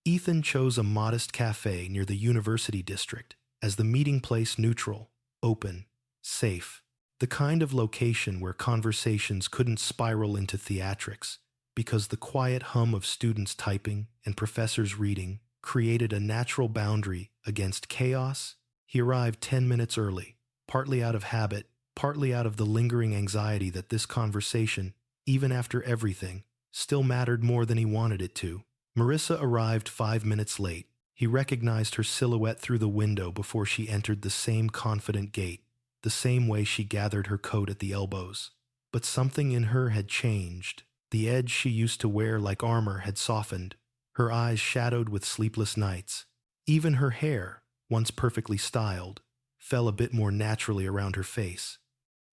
Ethan chose a modest cafe near the university district as the meeting place, neutral, open, safe, the kind of location where conversations couldn't spiral into theatrics, because the quiet hum of students typing and professors reading created a natural boundary against chaos. He arrived 10 minutes early, partly out of habit, partly out of the lingering anxiety that this conversation, even after everything, still mattered more than he wanted it to. Marissa arrived 5 minutes late. He recognized her silhouette through the window before she entered the same confident gait, the same way she gathered her coat at the elbows. But something in her had changed. The edge she used to wear like armor had softened, her eyes shadowed with sleepless nights. Even her hair, once perfectly styled, fell a bit more naturally around her face.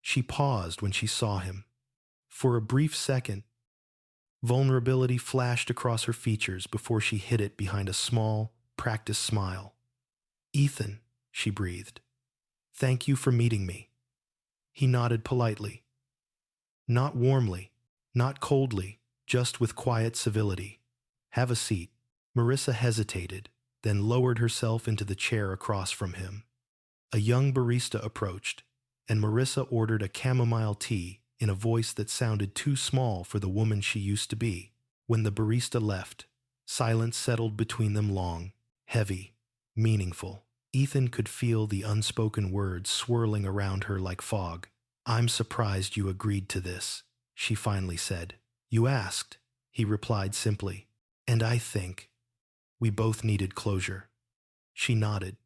She paused when she saw him. For a brief second, vulnerability flashed across her features before she hid it behind a small, practiced smile. "Ethan," she breathed. "Thank you for meeting me." He nodded politely. Not warmly, not coldly, just with quiet civility. "Have a seat." Marissa hesitated, then lowered herself into the chair across from him. A young barista approached, and Marissa ordered a chamomile tea in a voice that sounded too small for the woman she used to be. When the barista left, silence settled between them long, heavy, meaningful. Ethan could feel the unspoken words swirling around her like fog. I'm surprised you agreed to this, she finally said. You asked, he replied simply. And I think we both needed closure. She nodded.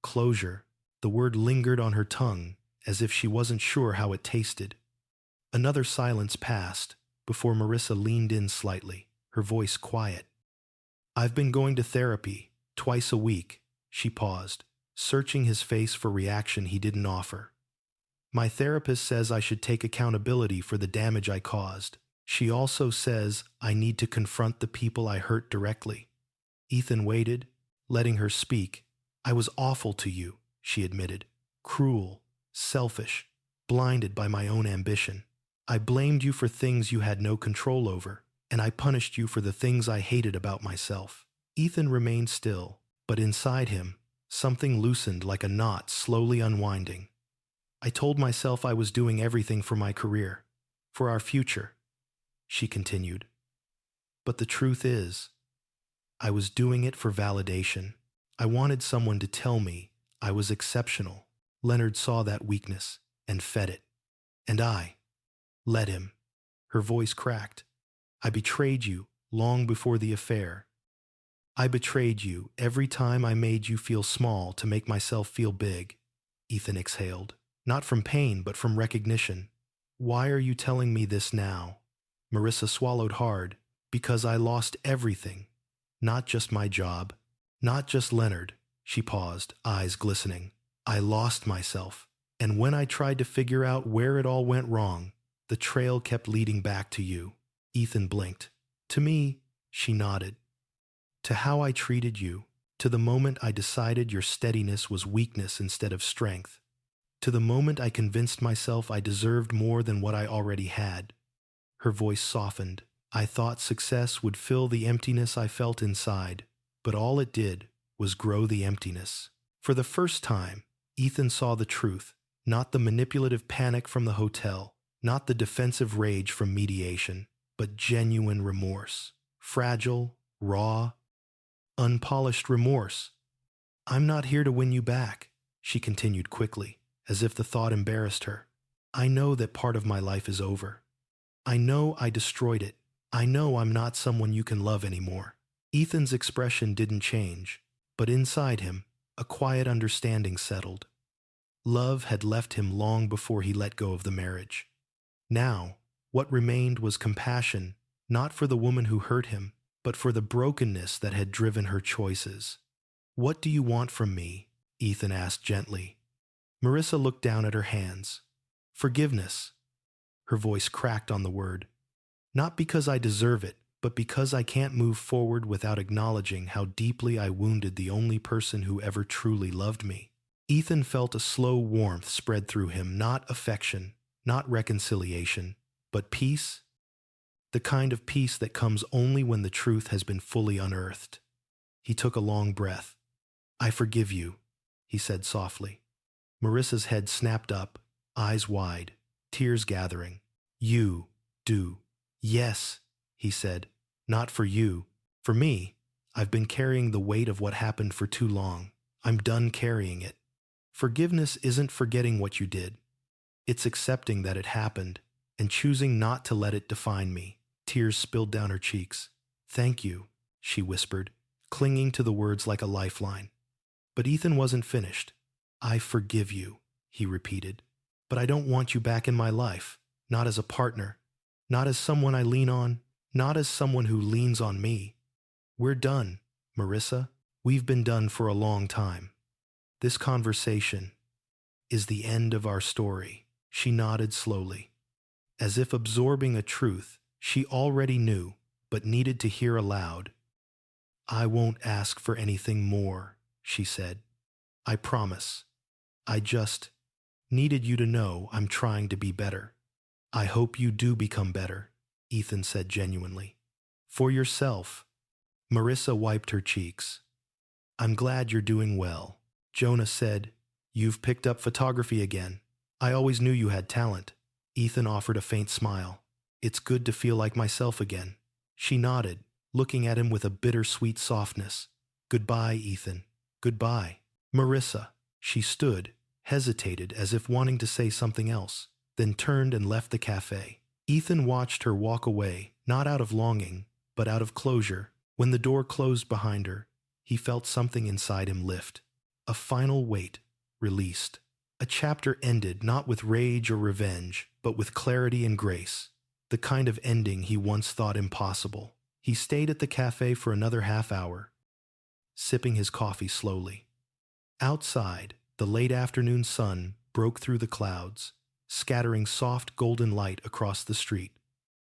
Closure. The word lingered on her tongue, as if she wasn't sure how it tasted. Another silence passed, before Marissa leaned in slightly, her voice quiet. I've been going to therapy, twice a week. She paused, searching his face for reaction he didn't offer. My therapist says I should take accountability for the damage I caused. She also says I need to confront the people I hurt directly. Ethan waited, letting her speak. I was awful to you, she admitted. Cruel, selfish, blinded by my own ambition. I blamed you for things you had no control over, and I punished you for the things I hated about myself. Ethan remained still, but inside him, something loosened like a knot slowly unwinding. I told myself I was doing everything for my career, for our future, she continued. But the truth is, I was doing it for validation. I wanted someone to tell me I was exceptional. Leonard saw that weakness and fed it. And I let him. Her voice cracked. I betrayed you long before the affair. I betrayed you every time I made you feel small to make myself feel big. Ethan exhaled, not from pain but from recognition. Why are you telling me this now? Marissa swallowed hard. Because I lost everything. Not just my job. Not just Leonard. She paused, eyes glistening. I lost myself. And when I tried to figure out where it all went wrong, the trail kept leading back to you. Ethan blinked. To me, she nodded. To how I treated you. To the moment I decided your steadiness was weakness instead of strength. To the moment I convinced myself I deserved more than what I already had. Her voice softened. I thought success would fill the emptiness I felt inside, but all it did was grow the emptiness. For the first time, Ethan saw the truth, not the manipulative panic from the hotel, not the defensive rage from mediation, but genuine remorse. Fragile, raw, unpolished remorse. I'm not here to win you back, she continued quickly, as if the thought embarrassed her. I know that part of my life is over. I know I destroyed it. I know I'm not someone you can love anymore. Ethan's expression didn't change, but inside him, a quiet understanding settled. Love had left him long before he let go of the marriage. Now, what remained was compassion, not for the woman who hurt him, but for the brokenness that had driven her choices. What do you want from me? Ethan asked gently. Marissa looked down at her hands. Forgiveness. Her voice cracked on the word. Not because I deserve it, but because I can't move forward without acknowledging how deeply I wounded the only person who ever truly loved me. Ethan felt a slow warmth spread through him, not affection, not reconciliation, but peace. The kind of peace that comes only when the truth has been fully unearthed. He took a long breath. I forgive you, he said softly. Marissa's head snapped up, eyes wide, tears gathering. You do. Yes, he said. Not for you. For me, I've been carrying the weight of what happened for too long. I'm done carrying it. Forgiveness isn't forgetting what you did. It's accepting that it happened and choosing not to let it define me. Tears spilled down her cheeks. Thank you, she whispered, clinging to the words like a lifeline. But Ethan wasn't finished. I forgive you, he repeated. But I don't want you back in my life, not as a partner, not as someone I lean on, not as someone who leans on me. We're done, Marissa. We've been done for a long time. This conversation is the end of our story. She nodded slowly, as if absorbing a truth she already knew but needed to hear aloud. I won't ask for anything more, she said. I promise. I just needed you to know I'm trying to be better. I hope you do become better, Ethan said genuinely. For yourself. Marissa wiped her cheeks. I'm glad you're doing well. Jonah said, You've picked up photography again. I always knew you had talent. Ethan offered a faint smile. It's good to feel like myself again. She nodded, looking at him with a bittersweet softness. Goodbye, Ethan. Goodbye, Marissa. She stood, hesitated as if wanting to say something else, then turned and left the cafe. Ethan watched her walk away, not out of longing, but out of closure. When the door closed behind her, he felt something inside him lift. A final weight released. A chapter ended not with rage or revenge, but with clarity and grace. The kind of ending he once thought impossible. He stayed at the cafe for another half hour, sipping his coffee slowly. Outside, the late afternoon sun broke through the clouds, scattering soft golden light across the street.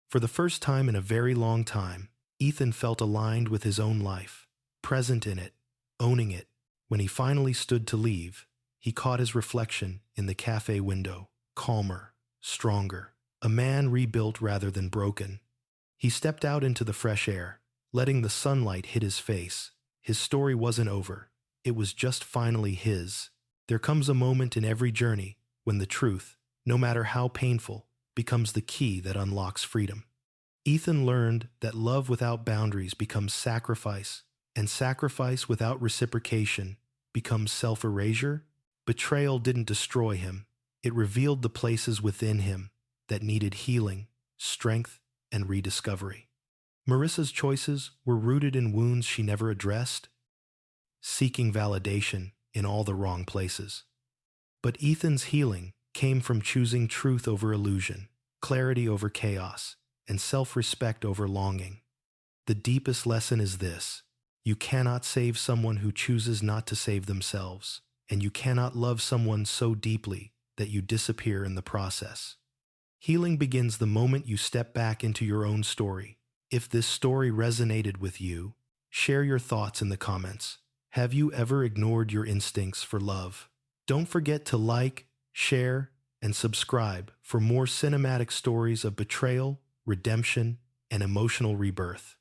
For the first time in a very long time, Ethan felt aligned with his own life, present in it, owning it. When he finally stood to leave, he caught his reflection in the cafe window, calmer, stronger, a man rebuilt rather than broken. He stepped out into the fresh air, letting the sunlight hit his face. His story wasn't over. It was just finally his. There comes a moment in every journey when the truth, no matter how painful, becomes the key that unlocks freedom. Ethan learned that love without boundaries becomes sacrifice, and sacrifice without reciprocation becomes self-erasure. Betrayal didn't destroy him. It revealed the places within him that needed healing, strength, and rediscovery. Marissa's choices were rooted in wounds she never addressed, seeking validation in all the wrong places. But Ethan's healing came from choosing truth over illusion, clarity over chaos, and self-respect over longing. The deepest lesson is this: you cannot save someone who chooses not to save themselves, and you cannot love someone so deeply that you disappear in the process. Healing begins the moment you step back into your own story. If this story resonated with you, share your thoughts in the comments. Have you ever ignored your instincts for love? Don't forget to like, share, and subscribe for more cinematic stories of betrayal, redemption, and emotional rebirth.